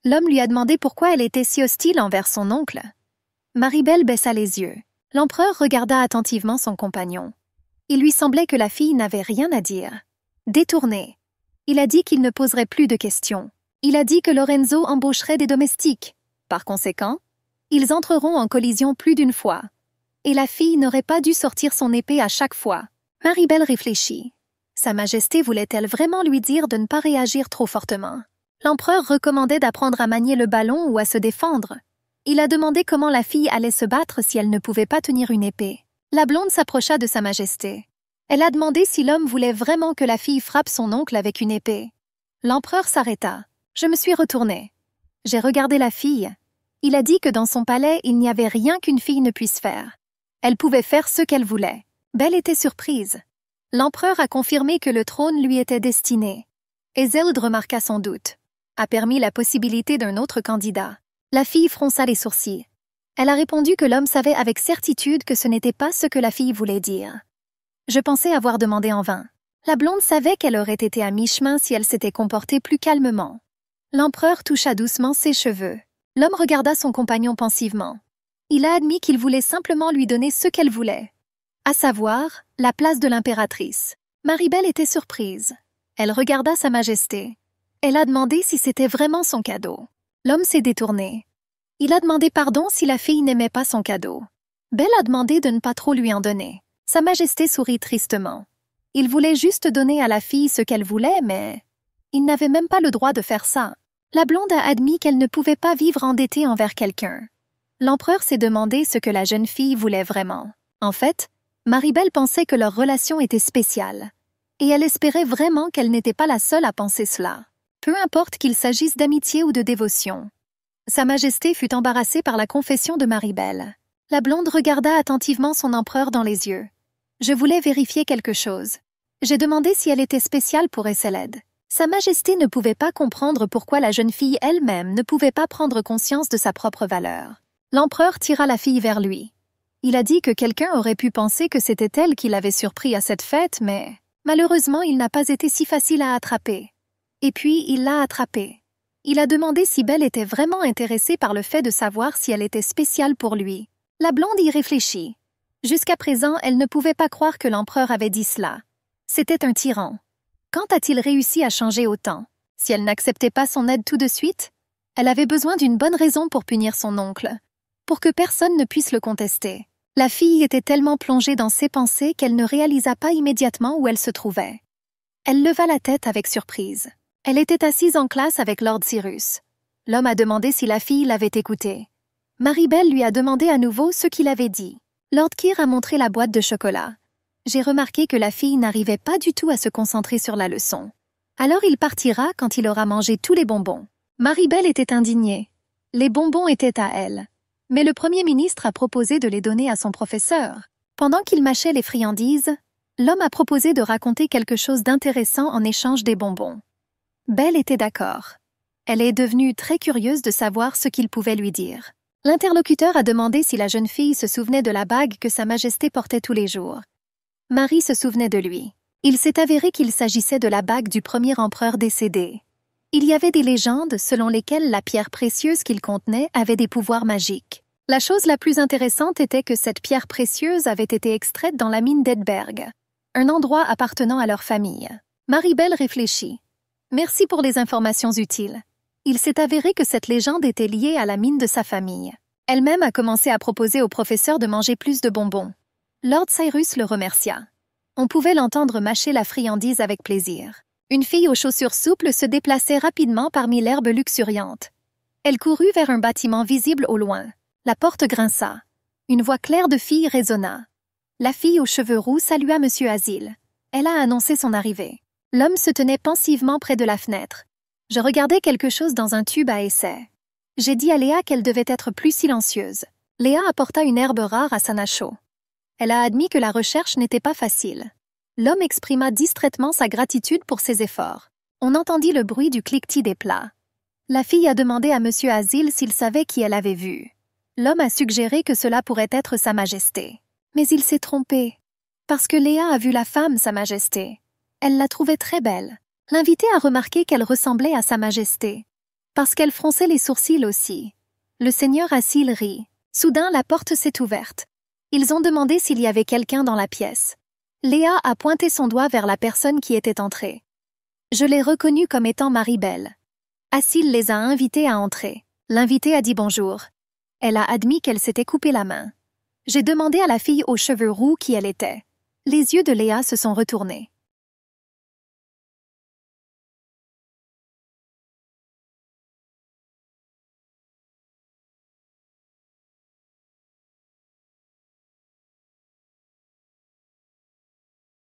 L'homme lui a demandé pourquoi elle était si hostile envers son oncle. Maribel baissa les yeux. L'empereur regarda attentivement son compagnon. Il lui semblait que la fille n'avait rien à dire. Détourné. Il a dit qu'il ne poserait plus de questions. Il a dit que Lorenzo embaucherait des domestiques. Par conséquent, ils entreront en collision plus d'une fois. Et la fille n'aurait pas dû sortir son épée à chaque fois. Maribel réfléchit. Sa Majesté voulait-elle vraiment lui dire de ne pas réagir trop fortement? L'empereur recommandait d'apprendre à manier le ballon ou à se défendre. Il a demandé comment la fille allait se battre si elle ne pouvait pas tenir une épée. La blonde s'approcha de Sa Majesté. Elle a demandé si l'homme voulait vraiment que la fille frappe son oncle avec une épée. L'empereur s'arrêta. Je me suis retournée. J'ai regardé la fille. Il a dit que dans son palais, il n'y avait rien qu'une fille ne puisse faire. Elle pouvait faire ce qu'elle voulait. Belle était surprise. L'empereur a confirmé que le trône lui était destiné. Ezeld remarqua son doute. A permis la possibilité d'un autre candidat. La fille fronça les sourcils. Elle a répondu que l'homme savait avec certitude que ce n'était pas ce que la fille voulait dire. Je pensais avoir demandé en vain. La blonde savait qu'elle aurait été à mi-chemin si elle s'était comportée plus calmement. L'empereur toucha doucement ses cheveux. L'homme regarda son compagnon pensivement. Il a admis qu'il voulait simplement lui donner ce qu'elle voulait, à savoir, la place de l'impératrice. Maribel était surprise. Elle regarda Sa Majesté. Elle a demandé si c'était vraiment son cadeau. L'homme s'est détourné. Il a demandé pardon si la fille n'aimait pas son cadeau. Belle a demandé de ne pas trop lui en donner. Sa Majesté sourit tristement. Il voulait juste donner à la fille ce qu'elle voulait, mais il n'avait même pas le droit de faire ça. La blonde a admis qu'elle ne pouvait pas vivre endettée envers quelqu'un. L'empereur s'est demandé ce que la jeune fille voulait vraiment. En fait, Maribel pensait que leur relation était spéciale. Et elle espérait vraiment qu'elle n'était pas la seule à penser cela. Peu importe qu'il s'agisse d'amitié ou de dévotion. Sa Majesté fut embarrassée par la confession de Maribel. La blonde regarda attentivement son empereur dans les yeux. Je voulais vérifier quelque chose. J'ai demandé si elle était spéciale pour Ezeld. Sa Majesté ne pouvait pas comprendre pourquoi la jeune fille elle-même ne pouvait pas prendre conscience de sa propre valeur. L'empereur tira la fille vers lui. Il a dit que quelqu'un aurait pu penser que c'était elle qui l'avait surpris à cette fête, mais malheureusement, il n'a pas été si facile à attraper. Et puis, il l'a attrapée. Il a demandé si Belle était vraiment intéressée par le fait de savoir si elle était spéciale pour lui. La blonde y réfléchit. Jusqu'à présent, elle ne pouvait pas croire que l'empereur avait dit cela. C'était un tyran. Quand a-t-il réussi à changer autant? Si elle n'acceptait pas son aide tout de suite, elle avait besoin d'une bonne raison pour punir son oncle, pour que personne ne puisse le contester. La fille était tellement plongée dans ses pensées qu'elle ne réalisa pas immédiatement où elle se trouvait. Elle leva la tête avec surprise. Elle était assise en classe avec Lord Cyrus. L'homme a demandé si la fille l'avait écouté. Maribel lui a demandé à nouveau ce qu'il avait dit. Lord Keir a montré la boîte de chocolat. J'ai remarqué que la fille n'arrivait pas du tout à se concentrer sur la leçon. Alors il partira quand il aura mangé tous les bonbons. Maribel était indignée. Les bonbons étaient à elle. Mais le Premier ministre a proposé de les donner à son professeur. Pendant qu'il mâchait les friandises, l'homme a proposé de raconter quelque chose d'intéressant en échange des bonbons. Belle était d'accord. Elle est devenue très curieuse de savoir ce qu'il pouvait lui dire. L'interlocuteur a demandé si la jeune fille se souvenait de la bague que Sa Majesté portait tous les jours. Marie se souvenait de lui. Il s'est avéré qu'il s'agissait de la bague du premier empereur décédé. Il y avait des légendes selon lesquelles la pierre précieuse qu'il contenait avait des pouvoirs magiques. La chose la plus intéressante était que cette pierre précieuse avait été extraite dans la mine d'Edberg, un endroit appartenant à leur famille. Maribel réfléchit. Merci pour les informations utiles. Il s'est avéré que cette légende était liée à la mine de sa famille. Elle-même a commencé à proposer au professeur de manger plus de bonbons. Lord Cyrus le remercia. On pouvait l'entendre mâcher la friandise avec plaisir. Une fille aux chaussures souples se déplaçait rapidement parmi l'herbe luxuriante. Elle courut vers un bâtiment visible au loin. La porte grinça. Une voix claire de fille résonna. La fille aux cheveux roux salua M. Asile. Elle a annoncé son arrivée. L'homme se tenait pensivement près de la fenêtre. Je regardais quelque chose dans un tube à essai. J'ai dit à Léa qu'elle devait être plus silencieuse. Léa apporta une herbe rare à Sanacho. Elle a admis que la recherche n'était pas facile. L'homme exprima distraitement sa gratitude pour ses efforts. On entendit le bruit du cliquetis des plats. La fille a demandé à M. Asile s'il savait qui elle avait vu. L'homme a suggéré que cela pourrait être Sa Majesté. Mais il s'est trompé. Parce que Léa a vu la femme, Sa Majesté. Elle l'a trouvée très belle. L'invité a remarqué qu'elle ressemblait à Sa Majesté. Parce qu'elle fronçait les sourcils aussi. Le seigneur Asile rit. Soudain, la porte s'est ouverte. Ils ont demandé s'il y avait quelqu'un dans la pièce. Léa a pointé son doigt vers la personne qui était entrée. Je l'ai reconnue comme étant Maribel. Asile les a invités à entrer. L'invité a dit bonjour. Elle a admis qu'elle s'était coupé la main. J'ai demandé à la fille aux cheveux roux qui elle était. Les yeux de Léa se sont retournés.